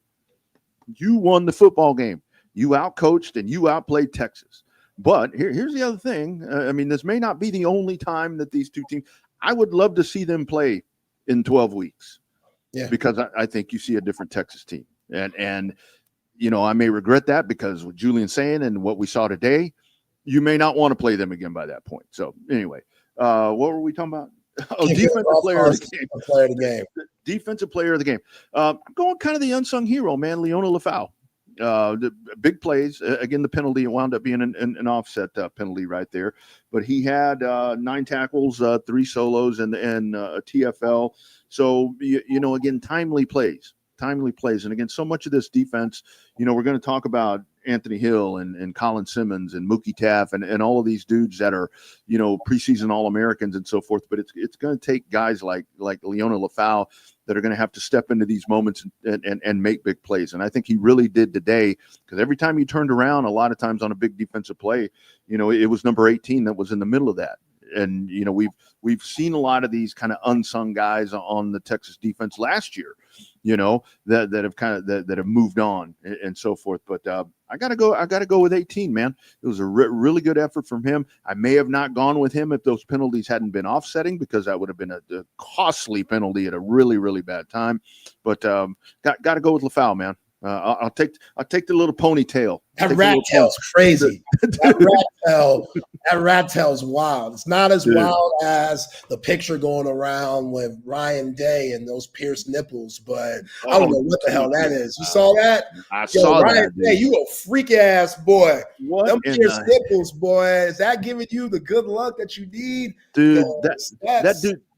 you won the football game. You outcoached and you outplayed Texas. But here's the other thing. I mean, this may not be the only time that these two teams, I would love to see them play in 12 weeks. Yeah. Because I think you see a different Texas team. And I may regret that, because with Julian saying and what we saw today, you may not want to play them again by that point. So anyway, what were we talking about? Oh, defensive player of the game. Defensive player of the game. I'm going kind of the unsung hero, man, Leona Lafau. The big plays. Again, the penalty wound up being an offset penalty right there. But he had 9 tackles, 3 solos, and a TFL. So, again, timely plays. And again, so much of this defense, we're going to talk about Anthony Hill and Colin Simmons and Mookie Taff and all of these dudes that are, preseason All-Americans and so forth. But it's going to take guys like Leona Lafau that are going to have to step into these moments and make big plays. And I think he really did today, because every time he turned around, a lot of times on a big defensive play, it was number 18 that was in the middle of that. And, we've seen a lot of these kind of unsung guys on the Texas defense last year, that have kind of that have moved on and so forth. But I gotta go with 18, man. It was a really good effort from him. I may have not gone with him if those penalties hadn't been offsetting, because that would have been a costly penalty at a really, really bad time. But got to go with Lafau, man. I'll take the little ponytail. That rat tail's crazy. That rat tail's wild. It's not as wild as the picture going around with Ryan Day and those pierced nipples, but I don't know what the hell that is. You saw that? I saw Ryan that. Day, you a freak ass boy. What? Them pierced nipples, boy. Is that giving you the good luck that you need? Dude,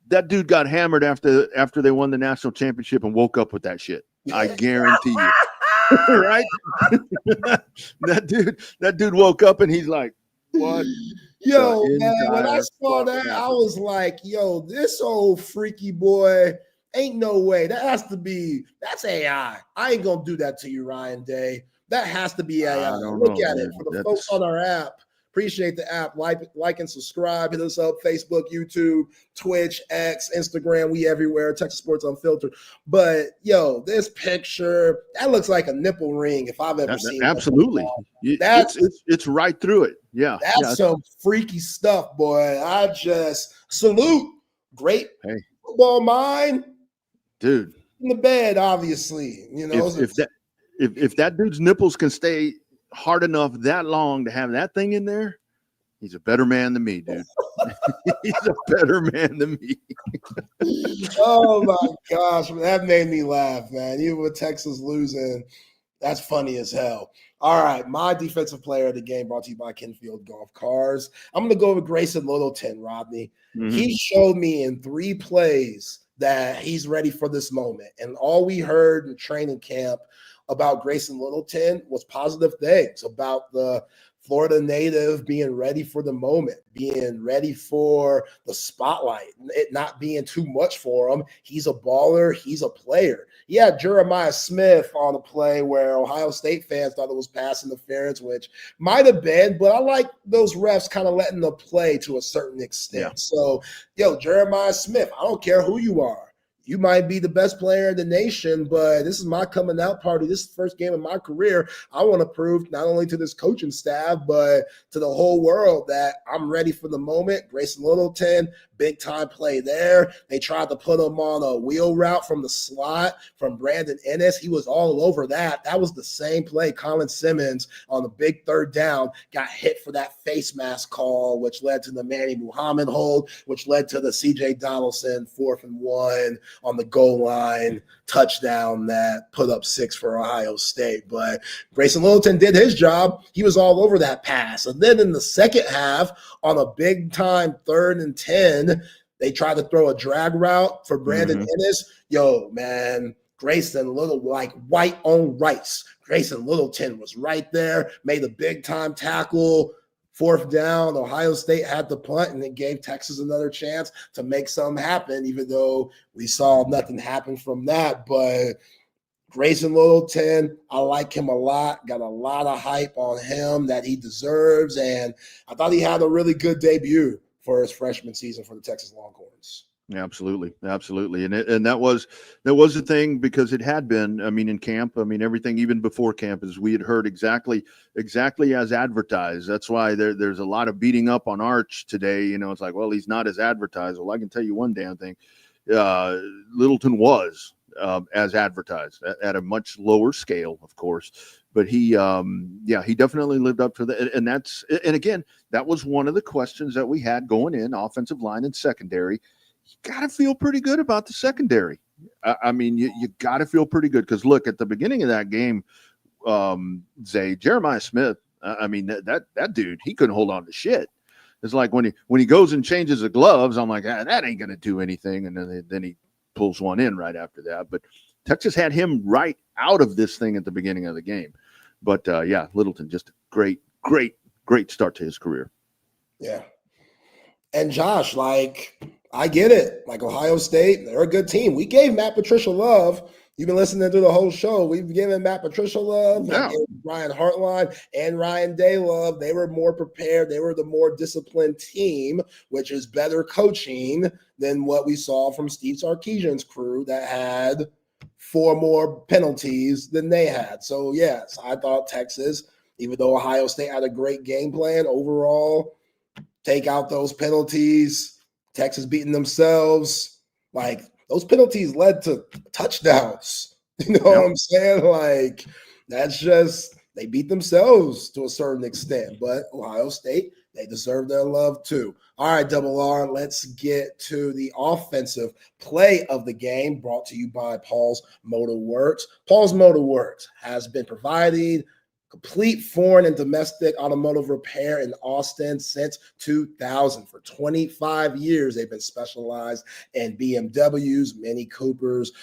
that dude got hammered after they won the national championship and woke up with that shit. I guarantee you. right? That dude woke up and he's like, what? Yo, man, when I saw fuck that, I happened? was like, yo, this old freaky boy, ain't no way. That's AI. I ain't gonna do that to you, Ryan Day. That has to be AI. I don't Look know, at it. man. For the folks That's on our app, appreciate the app. Like and subscribe. Hit us up, Facebook, YouTube, Twitch, X, Instagram. We everywhere. Texas Sports Unfiltered. But yo, this picture, that looks like a nipple ring if I've ever seen one. absolutely. That's It's right through it. Yeah. that's some freaky stuff, boy. I just salute. Great Hey, football mind dude. in the bed, obviously. You know, If that dude's nipples can stay hard enough that long to have that thing in there, he's a better man than me, dude. He's a better man than me. oh my gosh, that made me laugh, man. Even with Texas losing, that's funny as hell. All right, my defensive player of the game brought to you by Kenfield Golf Cars. I'm going to go with Grayson Littleton, Rodney. Mhm. He showed me in 3 plays that he's ready for this moment. And all we heard in training camp about Grayson Littleton was positive things about the Florida native being ready for the moment, being ready for the spotlight, it not being too much for him. He's a baller. He's a player. He had Jeremiah Smith on a play where Ohio State fans thought it was pass interference, which might have been, but I like those refs kind of letting the play to a certain extent. Yeah. So, yo, Jeremiah Smith, I don't care who you are. You might be the best player in the nation, but this is my coming out party. This is the first game of my career. I want to prove not only to this coaching staff, but to the whole world that I'm ready for the moment. Grayson Littleton, big time play there. They tried to put him on a wheel route from the slot from Brandon Ennis. He was all over that. That was the same play. Colin Simmons on the big 3rd down got hit for that face mask call, which led to the Manny Muhammad hold, which led to the CJ Donaldson 4th and 1 on the goal line touchdown that put up 6 for Ohio State. But Grayson Littleton did his job. He was all over that pass. And then in the second half, on a big time 3rd and 10, they tried to throw a drag route for Brandon Ennis. Yo, man, Grayson Little, like white on rice. Grayson Littleton was right there, made a big time tackle. 4th down, Ohio State had the punt, and it gave Texas another chance to make something happen, even though we saw nothing happen from that. But Grayson Littleton, I like him a lot. Got a lot of hype on him that he deserves, and I thought he had a really good debut for his freshman season for the Texas Longhorns. Yeah, absolutely, and that was the thing, because it had been. I mean, in camp, I mean, everything even before camp is we had heard exactly as advertised. That's why there's a lot of beating up on Arch today. You know, it's like, well, he's not as advertised. Well, I can tell you one damn thing: Littleton was as advertised at a much lower scale, of course. But he definitely lived up to that. And again, that was one of the questions that we had going in offensive line and secondary. You got to feel pretty good about the secondary. I mean, you got to feel pretty good, because look, at the beginning of that game, Zay, Jeremiah Smith, I mean, that dude, he couldn't hold on to shit. It's like when he goes and changes the gloves, I'm like, that ain't going to do anything. And then he pulls one in right after that. But Texas had him right out of this thing at the beginning of the game. But Littleton, just a great start to his career. Yeah. And Josh, like, I get it. Like, Ohio State, they're a good team. We gave Matt Patricia love. You've been listening to the whole show. We've given Matt Patricia love, Yeah. Ryan Hartline and Ryan Day love. They were more prepared. They were the more disciplined team, which is better coaching than what we saw from Steve Sarkisian's crew that had 4 more penalties than they had. So, yes, I thought Texas, even though Ohio State had a great game plan overall, take out those penalties. Texas beating themselves. Like, those penalties led to touchdowns. You know what I'm saying? Like, that's just, they beat themselves to a certain extent. But Ohio State, they deserve their love too. All right, Double R, let's get to the offensive play of the game, brought to you by Paul's Motor Works. Paul's Motor Works has been providing complete foreign and domestic automotive repair in Austin since 2000. For 25 years, they've been specialized in BMWs, Mini Coopers,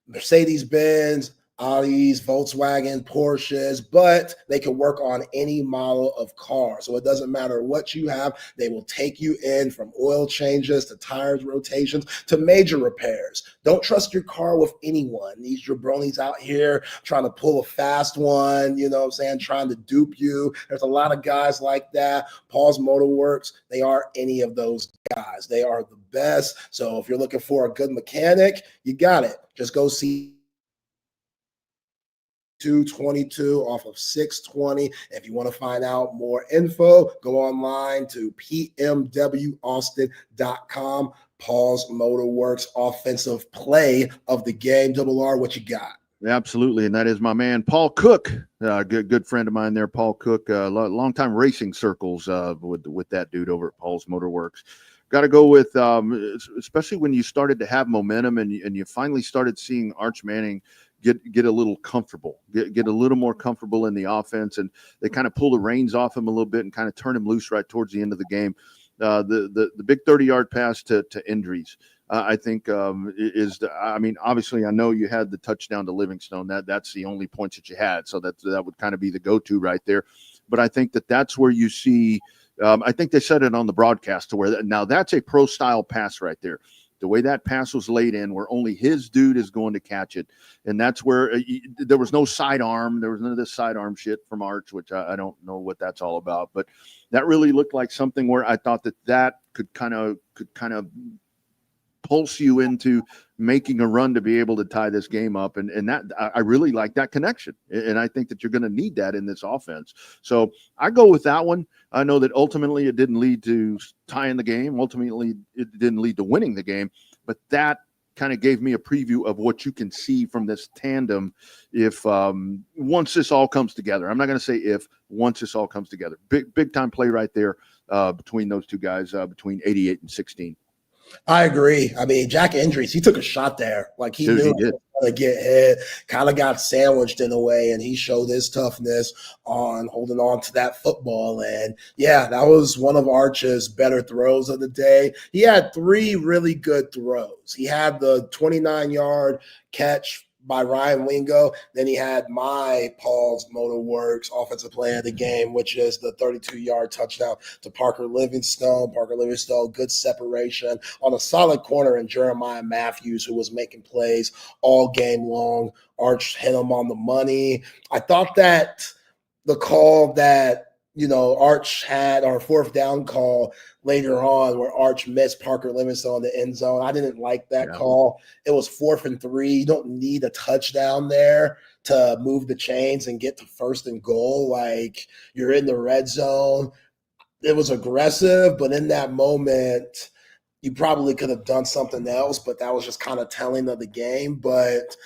Mercedes-Benz, Audis, Volkswagen, Porsches, but they can work on any model of car. So it doesn't matter what you have. They will take you in from oil changes to tires rotations to major repairs. Don't trust your car with anyone. These jabronis out here trying to pull a fast one, you know what I'm saying, trying to dupe you. There's a lot of guys like that. Paul's Motor Works, they aren't any of those guys. They are the best. So if you're looking for a good mechanic, you got it. Just go see 222 off of 620. If you want to find out more info, go online to pmwaustin.com. Paul's Motor Works offensive play of the game. Double R, what you got? Absolutely, and that is my man Paul Cook, good friend of mine there. Paul Cook, long time racing circles with that dude over at Paul's Motor Works. Got to go with, especially when you started to have momentum and you finally started seeing Arch Manning get a little comfortable, get a little more comfortable in the offense, and they kind of pull the reins off him a little bit and kind of turn him loose right towards the end of the game. The big 30-yard pass to Indries, I think obviously I know you had the touchdown to Livingstone. That's the only points that you had, so that would kind of be the go-to right there. But I think that's where you see. I think they said it on the broadcast to where now that's a pro-style pass right there. The way that pass was laid in, where only his dude is going to catch it, and that's where there was no sidearm. There was none of this sidearm shit from Arch, which I don't know what that's all about. But that really looked like something where I thought that could kind of pulse you into making a run to be able to tie this game up. And that I really like that connection. And I think that you're going to need that in this offense. So I go with that one. I know that ultimately it didn't lead to tying the game. Ultimately, it didn't lead to winning the game. But that kind of gave me a preview of what you can see from this tandem if once this all comes together. I'm not going to say if, once this all comes together. Big time play right there between those two guys, between 88 and 16. I agree. I mean, Jack Indries, he took a shot there. Like he knew he was going to get hit, kind of got sandwiched in a way, and he showed his toughness on holding on to that football. And yeah, that was one of Arch's better throws of the day. He had 3 really good throws. He had the 29-yard catch by Ryan Wingo. Then he had my Paul's Motor Works offensive play of the game, which is the 32-yard touchdown to Parker Livingstone. Parker Livingstone, good separation on a solid corner in Jeremiah Matthews, who was making plays all game long. Arch hit him on the money. I thought that the call that Arch had, our 4th down call later on where Arch missed Parker Livingstone in the end zone. I didn't like that call. It was 4th and 3. You don't need a touchdown there to move the chains and get to 1st and goal. Like, you're in the red zone. It was aggressive, but in that moment, you probably could have done something else, but that was just kind of telling of the game. But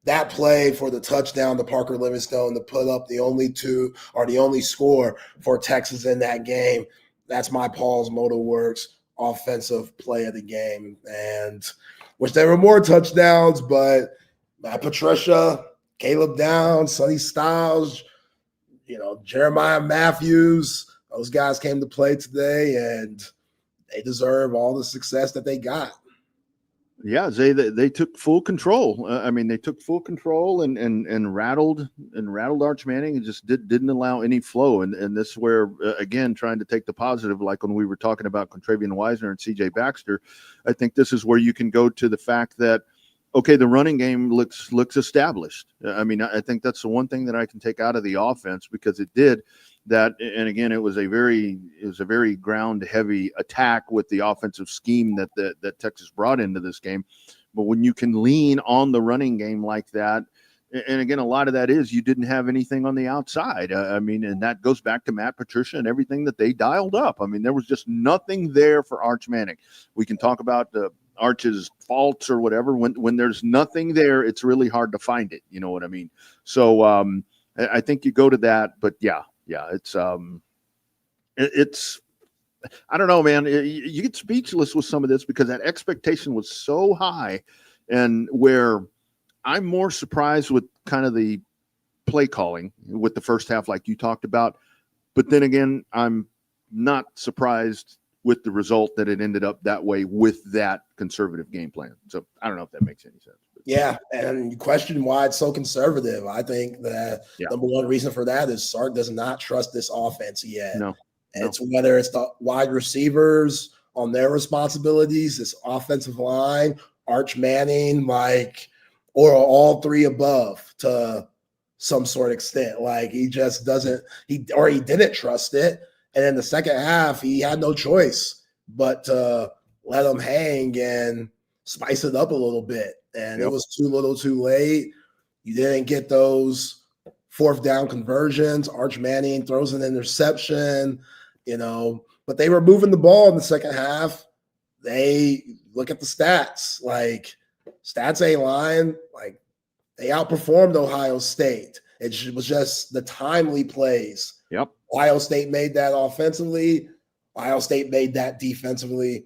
that play for the touchdown to Parker Livingstone to put up the only score for Texas in that game, that's my Paul's Motor Works offensive play of the game. And wish there were more touchdowns, but Matt Patricia, Caleb Downs, Sonny Styles, Jeremiah Matthews, those guys came to play today, and they deserve all the success that they got. Yeah, they took full control. They took full control and rattled Arch Manning and just didn't allow any flow. And this is where, again, trying to take the positive, like when we were talking about Contravian Wisner and C.J. Baxter, I think this is where you can go to the fact that, okay, the running game looks established. I think that's the one thing that I can take out of the offense, because it did that. And again, it was a very ground heavy attack with the offensive scheme that Texas brought into this game. But when you can lean on the running game like that, and again, a lot of that is you didn't have anything on the outside. And that goes back to Matt Patricia and everything that they dialed up. There was just nothing there for Arch Manning. We can talk about the Arch's faults or whatever. When there's nothing there, it's really hard to find it. You know what I mean? So I think you go to that, but yeah, it's I don't know, man. You get speechless with some of this because that expectation was so high, and where I'm more surprised with kind of the play calling with the first half, like you talked about. But then again, I'm not surprised with the result that it ended up that way with that conservative game plan. So I don't know if that makes any sense. Yeah, and you question why it's so conservative. I think that Yeah. number one reason for that is Sark does not trust this offense yet. No. It's whether it's the wide receivers on their responsibilities, this offensive line, Arch Manning, or all three above to some sort of extent. Like he just doesn't, he didn't trust it. And in the second half, he had no choice but to let them hang and spice it up a little bit. And it was too little too late. You didn't get those fourth down conversions. Arch Manning throws an interception, but they were moving the ball in the second half. They look at the stats, stats ain't lying. They outperformed Ohio State. It was just the timely plays. Yep. Ohio State made that offensively. Ohio State made that defensively.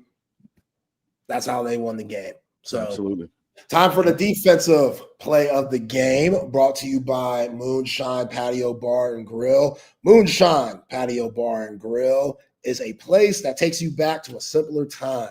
That's how they won the game. So absolutely. Time for the defensive play of the game, brought to you by Moonshine Patio Bar and Grill. Moonshine Patio Bar and Grill is a place that takes you back to a simpler time.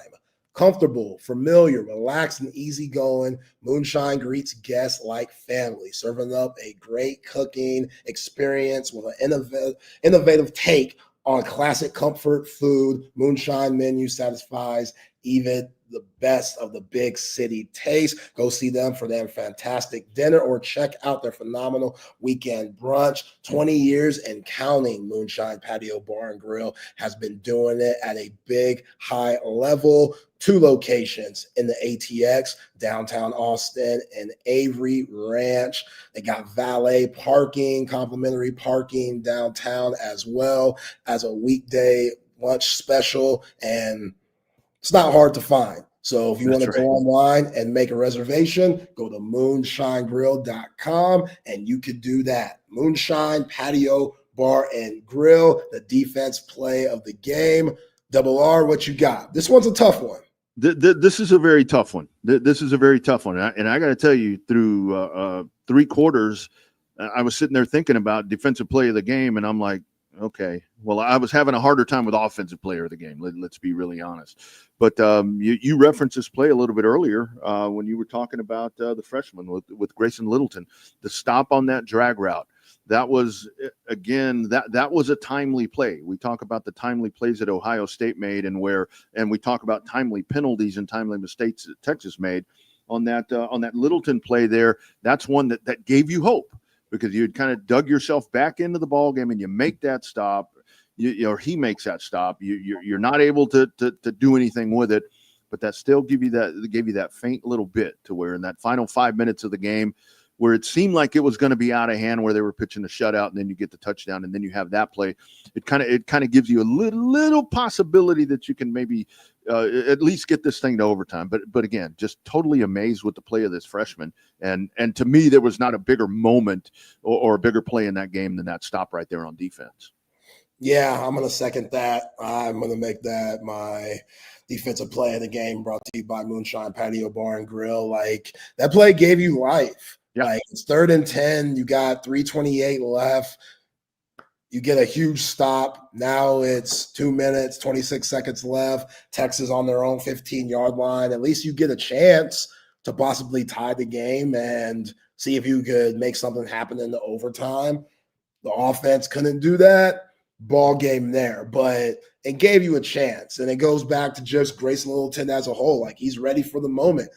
Comfortable, familiar, relaxed, and easygoing, Moonshine greets guests like family, serving up a great cooking experience with an innovative take on classic comfort food. Moonshine menu satisfies even the best of the big city taste. Go see them for their fantastic dinner or check out their phenomenal weekend brunch. 20 years and counting. Moonshine Patio Bar and Grill has been doing it at a big, high level. 2 locations in the ATX, downtown Austin and Avery Ranch. They got valet parking, complimentary parking downtown, as well as a weekday lunch special. And it's not hard to find. So if you want to go online and make a reservation, go to moonshinegrill.com and you could do that. Moonshine Patio Bar and Grill, the defense play of the game. Double R, what you got? This one's a tough one. This is a very tough one. This is a very tough one. And I got to tell you, through 3 quarters, I was sitting there thinking about defensive play of the game, and I'm like, okay, well, I was having a harder time with offensive player of the game. Let's be really honest. But you referenced this play a little bit earlier when you were talking about the freshman with Grayson Littleton. The stop on that drag route. That was, again, that was a timely play. We talk about the timely plays that Ohio State made and we talk about timely penalties and timely mistakes that Texas made on that Littleton play there. That's one that gave you hope because you had kind of dug yourself back into the ball game and you make that stop. Or he makes that stop. You're not able to do anything with it, but that still gave you that faint little bit to where in that final 5 minutes of the game, where it seemed like it was going to be out of hand, where they were pitching a shutout, and then you get the touchdown, and then you have that play. It kind of gives you a little possibility that you can maybe at least get this thing to overtime. But again, just totally amazed with the play of this freshman. And to me, there was not a bigger moment or a bigger play in that game than that stop right there on defense. Yeah, I'm going to second that. I'm going to make that my defensive play of the game, brought to you by Moonshine Patio Bar and Grill. That play gave you life. Yeah. It's 3rd and 10. You got 3:28 left. You get a huge stop. Now it's 2 minutes, 26 seconds left. Texas on their own 15-yard line. At least you get a chance to possibly tie the game and see if you could make something happen in the overtime. The offense couldn't do that. Ball game there, but it gave you a chance. And it goes back to just Grayson Littleton as a whole. He's ready for the moment.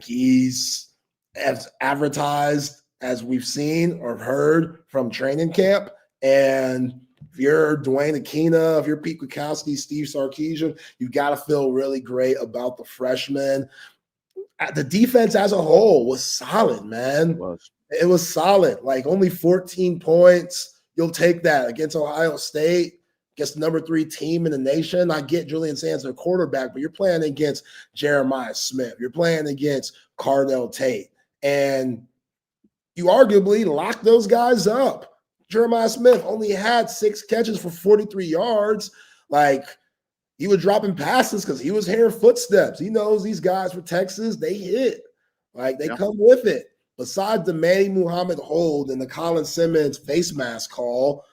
He's as advertised as we've seen or heard from training camp. And if you're Dwayne Akina, if you're Pete Kwiatkowski, Steve Sarkisian, you got to feel really great about the freshman. The defense as a whole was solid, man. It was solid. Only 14 points. You'll take that against Ohio State, against the number 3 team in the nation. I get Julian Sands, their quarterback, but you're playing against Jeremiah Smith. You're playing against Cardell Tate. And you arguably locked those guys up. Jeremiah Smith only had 6 catches for 43 yards. He was dropping passes because he was hearing footsteps. He knows these guys for Texas, they hit. They come with it. Besides the Manny Muhammad hold and the Colin Simmons face mask call,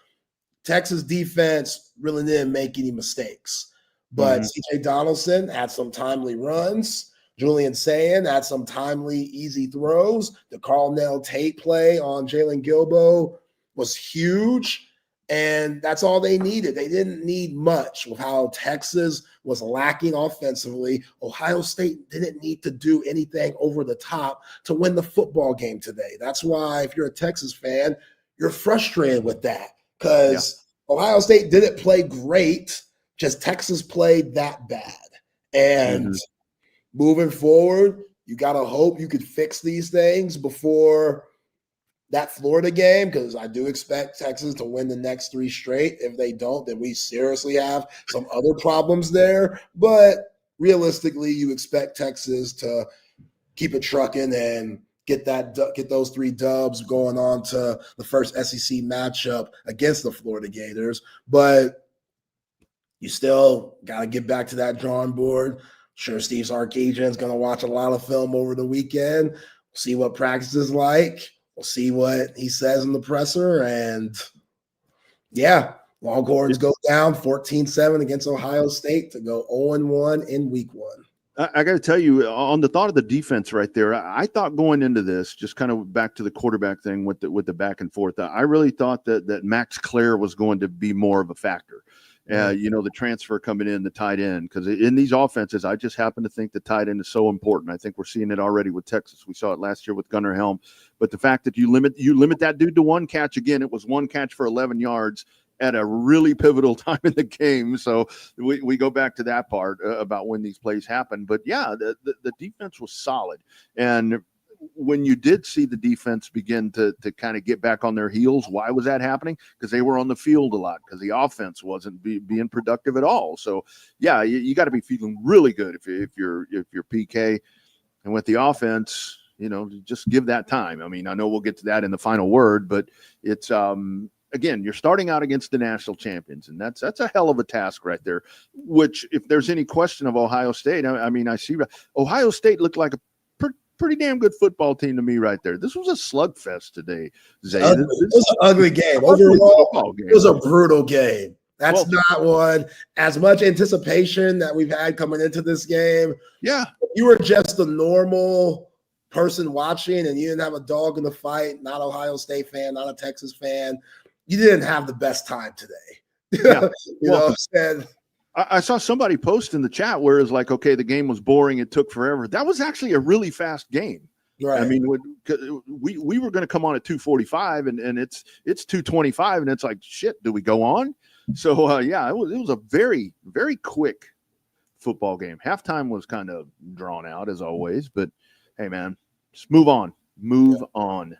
Texas defense really didn't make any mistakes. But CJ Donaldson had some timely runs. Julian Sayin had some timely, easy throws. The Carlnell Tate play on Jalen Gilbo was huge. And that's all they needed. They didn't need much with how Texas was lacking offensively. Ohio State didn't need to do anything over the top to win the football game today. That's why, if you're a Texas fan, you're frustrated with that because Ohio State didn't play great, just Texas played that bad. And moving forward, you got to hope you could fix these things before that Florida game, because I do expect Texas to win the next 3 straight. If they don't, then we seriously have some other problems there. But realistically, you expect Texas to keep it trucking and get those 3 dubs going on to the first SEC matchup against the Florida Gators. But you still got to get back to that drawing board. Sure, Steve Sarkisian's going to watch a lot of film over the weekend, see what practice is like. We'll see what he says in the presser. And, Longhorns go down 14-7 against Ohio State to go 0-1 in week 1. I got to tell you, on the thought of the defense right there, I thought going into this, just kind of back to the quarterback thing with the back and forth, I really thought that Max Clare was going to be more of a factor. The transfer coming in, the tight end, because in these offenses, I just happen to think the tight end is so important. I think we're seeing it already with Texas. We saw it last year with Gunnar Helm. But the fact that you limit that dude to 1 catch, again, it was 1 catch for 11 yards at a really pivotal time in the game. So we go back to that part about when these plays happen. But, the defense was solid. And when you did see the defense begin to kind of get back on their heels, why was that happening? Because they were on the field a lot, because the offense wasn't being productive at all. So, you got to be feeling really good if you're PK. And with the offense, just give that time. I mean, I know we'll get to that in the final word, but it's again, you're starting out against the national champions, and that's a hell of a task right there. Which, if there's any question of Ohio State, I see Ohio State looked like a pretty damn good football team to me right there. This was a slugfest today, Zay. It was an ugly game. Overall, it was a brutal game. That's not one. As much anticipation that we've had coming into this game. Yeah. If you were just a normal person watching and you didn't have a dog in the fight, not Ohio State fan, not a Texas fan, you didn't have the best time today. Yeah. And I saw somebody post in the chat where it's like, okay, the game was boring. It took forever. That was actually a really fast game. Right. I mean, we were going to come on at 2:45 and it's 2:25 and it's like, shit, do we go on? So, it was a very, very quick football game. Halftime was kind of drawn out as always, but hey, man, just move on. Move on.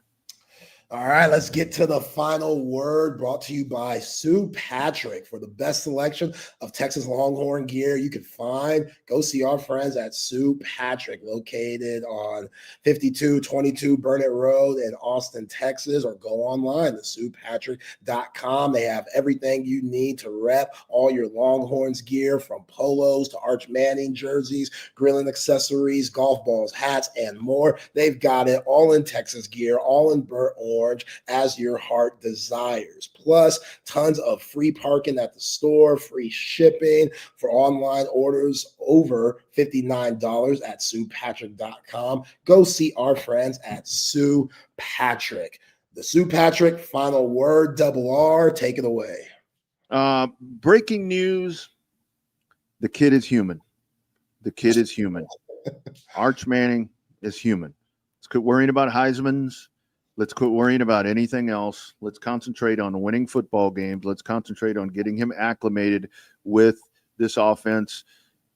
All right, let's get to the final word, brought to you by Sue Patrick. For the best selection of Texas Longhorn gear you can find, go see our friends at Sue Patrick, located on 5222 Burnett Road in Austin, Texas, or go online to SuePatrick.com. They have everything you need to rep all your Longhorns gear, from polos to Arch Manning jerseys, grilling accessories, golf balls, hats, and more. They've got it all in Texas gear, all in burnt orange, as your heart desires. Plus, tons of free parking at the store, free shipping for online orders over $59 at SuePatrick.com. Go see our friends at Sue Patrick. The Sue Patrick final word, double R, take it away. Breaking news. The kid is human. The kid is human. Arch Manning is human. Let's quit worrying about Heisman's. Let's quit worrying about anything else. Let's concentrate on winning football games. Let's concentrate on getting him acclimated with this offense.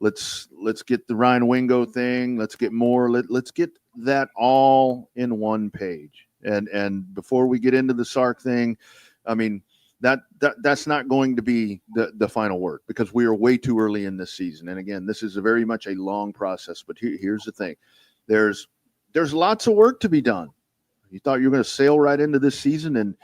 Let's get the Ryan Wingo thing. Let's get more. Let's get that all in one page. And before we get into the Sark thing, I mean, that's not going to be the final word, because we are way too early in this season. And again, this is very much a long process. But here's the thing: there's lots of work to be done. You thought you were going to sail right into this season and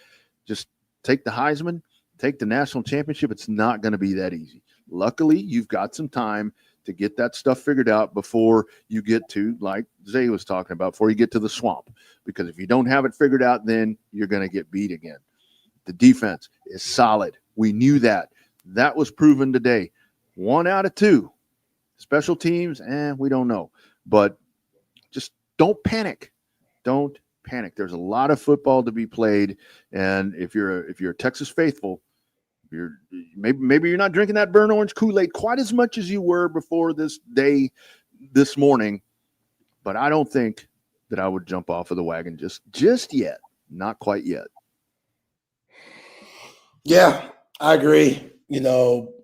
just take the Heisman, take the national championship? It's not going to be that easy. Luckily, you've got some time to get that stuff figured out before you get to, like Zay was talking about, before you get to the swamp. Because if you don't have it figured out, then you're going to get beat again. The defense is solid. We knew that. That was proven today. 1 out of 2. Special teams, we don't know. but just don't panic. Don't panic. There's a lot of football to be played, and if you're a Texas faithful, maybe you're not drinking that burnt orange Kool-Aid quite as much as you were before this day, this morning. But I don't think that I would jump off of the wagon just yet. Not quite yet. Yeah, I agree.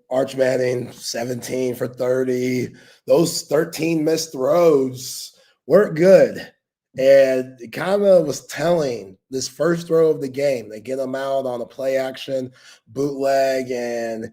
Arch Manning, 17 for 30. Those 13 missed throws weren't good. And it kind of was telling this first throw of the game. They get him out on a play action bootleg, and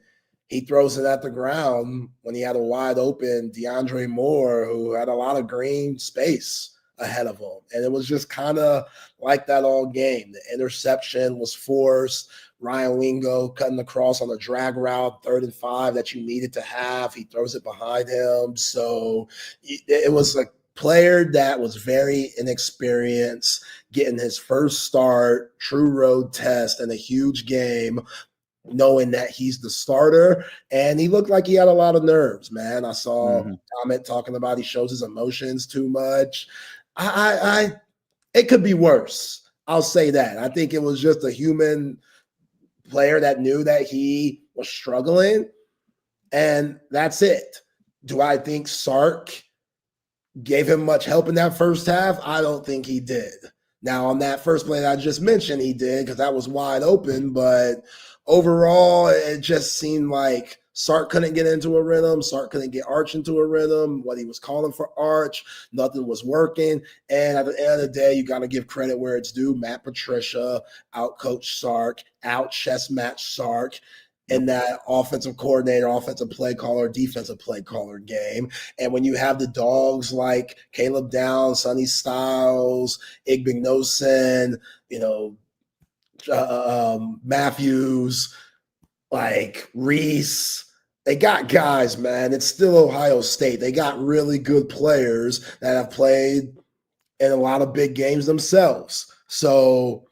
he throws it at the ground when he had a wide open DeAndre Moore, who had a lot of green space ahead of him. And it was just kind of like that all game. The interception was forced. Ryan Wingo cutting across on a drag route, 3rd and 5 that you needed to have. He throws it behind him. So it was a player that was very inexperienced, getting his first start, true road test in a huge game, knowing that he's the starter. And he looked like he had a lot of nerves, man. I saw a comment talking about he shows his emotions too much. It could be worse. I'll say that. I think it was just a human player that knew that he was struggling, and that's it. Do I think Sark gave him much help in that first half? I don't think he did. Now, on that first play that I just mentioned, he did, because that was wide open. But overall, it just seemed like Sark couldn't get into a rhythm. Sark couldn't get Arch into a rhythm. What he was calling for Arch, nothing was working. And at the end of the day, you got to give credit where it's due. Matt Patricia outcoached Sark, out chess matched Sark in that offensive coordinator, offensive play caller, defensive play caller game. And when you have the dogs like Caleb Downs, Sonny Styles, Igbinosun, Matthews, like Reese, they got guys, man. It's still Ohio State. They got really good players that have played in a lot of big games themselves. So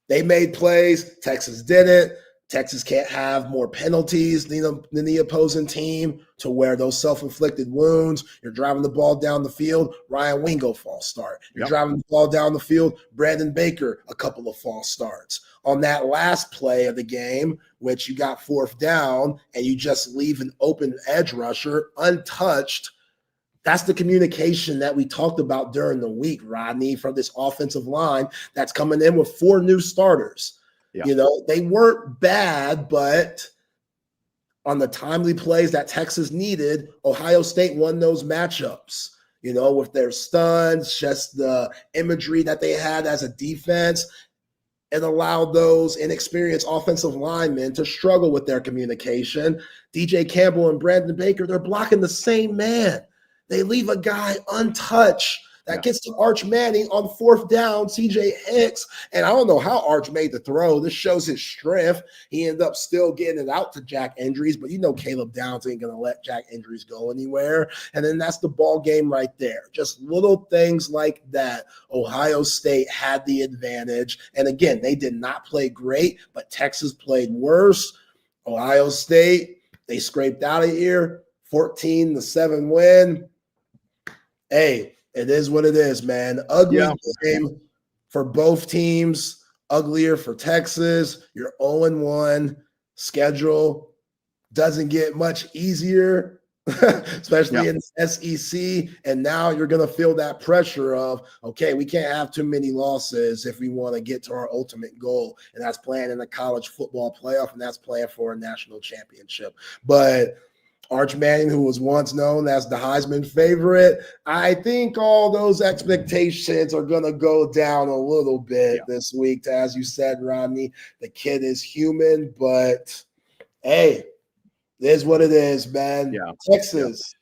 they made plays. Texas didn't. Texas can't have more penalties than the opposing team to where those self-inflicted wounds. You're driving the ball down the field, Ryan Wingo false start. You're driving the ball down the field, Brandon Baker, a couple of false starts. On that last play of the game, which you got 4th down and you just leave an open edge rusher untouched, that's the communication that we talked about during the week, Rodney, from this offensive line that's coming in with 4 new starters. Yeah. They weren't bad, but on the timely plays that Texas needed, Ohio State won those matchups, with their stuns, just the imagery that they had as a defense. It allowed those inexperienced offensive linemen to struggle with their communication. DJ Campbell and Brandon Baker, they're blocking the same man. They leave a guy untouched. That gets to Arch Manning on 4th down, CJ Hicks. And I don't know how Arch made the throw. This shows his strength. He ended up still getting it out to Jack Andrews, but Caleb Downs ain't going to let Jack Andrews go anywhere. And then that's the ball game right there. Just little things like that. Ohio State had the advantage. And again, they did not play great, but Texas played worse. Ohio State, they scraped out of here. 14-7 win. Hey, it is what it is, man. Ugly game for both teams. Uglier for Texas. You're 0-1. Schedule doesn't get much easier, especially in the SEC. And now you're going to feel that pressure of, okay, we can't have too many losses if we want to get to our ultimate goal. And that's playing in the college football playoff, and that's playing for a national championship. But Arch Manning, who was once known as the Heisman favorite, I think all those expectations are going to go down a little bit this week. As you said, Rodney, the kid is human, but hey, it is what it is, man. Yeah. Texas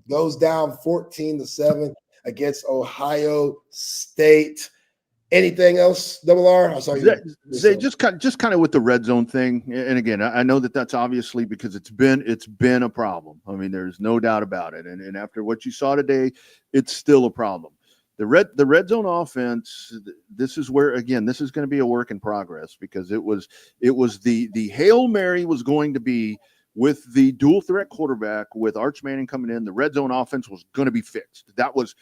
goes down 14-7 against Ohio State. Anything else, Double R? I saw you. Zay, just kind of with the red zone thing. And again, I know that's obviously because it's been a problem. I mean, there's no doubt about it. And after what you saw today, it's still a problem. The red zone offense. This is where, again, this is going to be a work in progress, because it was the Hail Mary was going to be with the dual threat quarterback, with Arch Manning coming in, the red zone offense was going to be fixed. That was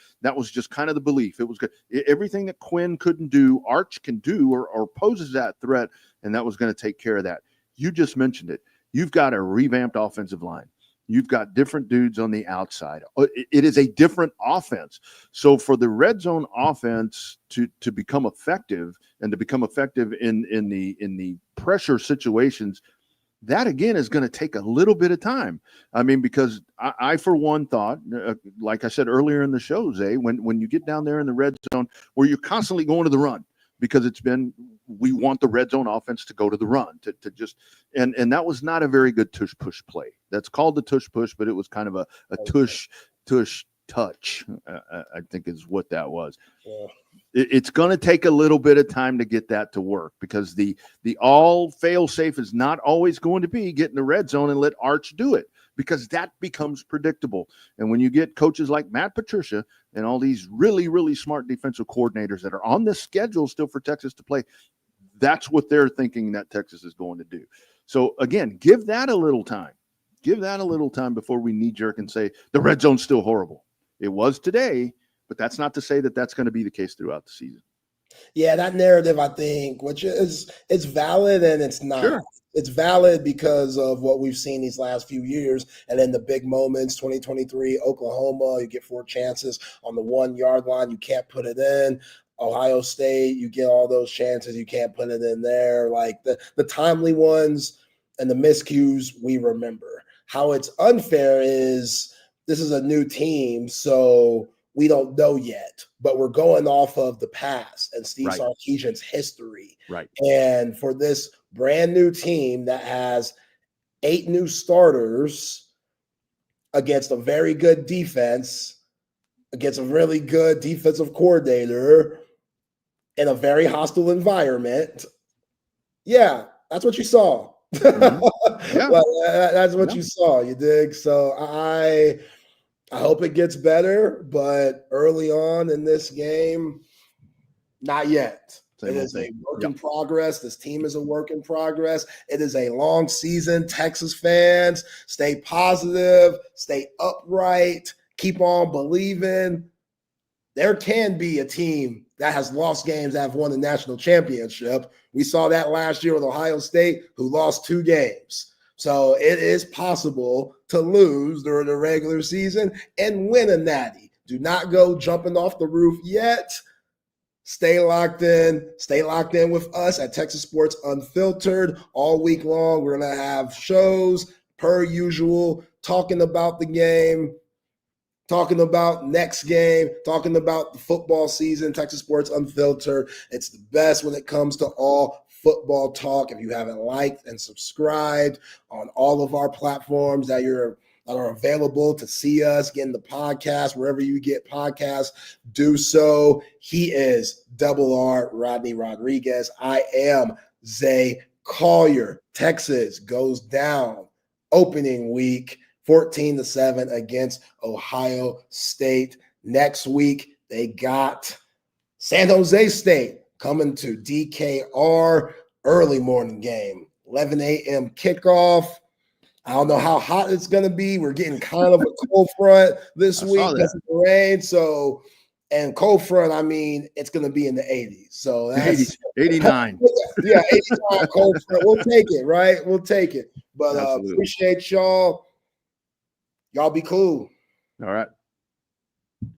just kind of the belief. It was good. Everything that Quinn couldn't do, Arch can do or poses that threat, and that was going to take care of that. You just mentioned it. You've got a revamped offensive line. You've got different dudes on the outside. It is a different offense. So for the red zone offense to become effective and to become effective in the pressure situations, that again is going to take a little bit of time. I mean, because I for one thought, like I said earlier in the show, Zay, when you get down there in the red zone where you're constantly going to the run, because we want the red zone offense to go to the run, to just, and that was not a very good tush push play. That's called the tush push, but it was kind of a tush touch, I think is what that was. Yeah. It's going to take a little bit of time to get that to work, because the all fail safe is not always going to be get in the red zone and let Arch do it, because that becomes predictable. And when you get coaches like Matt Patricia and all these really, really smart defensive coordinators that are on the schedule still for Texas to play, that's what they're thinking that Texas is going to do. So again, give that a little time. Give that a little time before we knee jerk and say the red zone's still horrible. It was today, but that's not to say that that's going to be the case throughout the season. Yeah, that narrative, I think, which it's valid and it's not. Sure. It's valid because of what we've seen these last few years. And then the big moments, 2023, Oklahoma, you get 4 chances on the 1 yard line. You can't put it in. Ohio State, you get all those chances. You can't put it in there. Like the timely ones and the miscues, we remember. How it's unfair is this is a new team, so we don't know yet, but we're going off of the past and Steve Sarkisian's history. Right. And for this brand new team that has 8 new starters against a very good defense, against a really good defensive coordinator in a very hostile environment. Yeah, that's what you saw. Mm-hmm. Yeah. Well, that's what you saw, you dig? So I hope it gets better, but early on in this game, not yet. It is a work in progress. This team is a work in progress. It is a long season. Texas fans, stay positive, stay upright, keep on believing. There can be a team that has lost games that have won the national championship. We saw that last year with Ohio State, who lost 2 games. So it is possible to lose during the regular season and win a natty. Do not go jumping off the roof yet. Stay locked in. Stay locked in with us at Texas Sports Unfiltered all week long. We're going to have shows per usual, talking about the game, talking about next game, talking about the football season. Texas Sports Unfiltered. It's the best when it comes to all football talk. If you haven't liked and subscribed on all of our platforms that are available to see us, get in the podcast, wherever you get podcasts, do so. He is Double R Rodney Rodriguez. I am Zay Collier. Texas goes down opening week 14-7 against Ohio State. Next week, they got San Jose State coming to DKR, early morning game, 11 a.m. kickoff. I don't know how hot it's going to be. We're getting kind of a cold front this week because of the rain. So, and cold front, I mean, it's going to be in the 80s. So that's 89. Yeah, 89 cold front. We'll take it, right? We'll take it. But appreciate y'all. Y'all be cool. All right.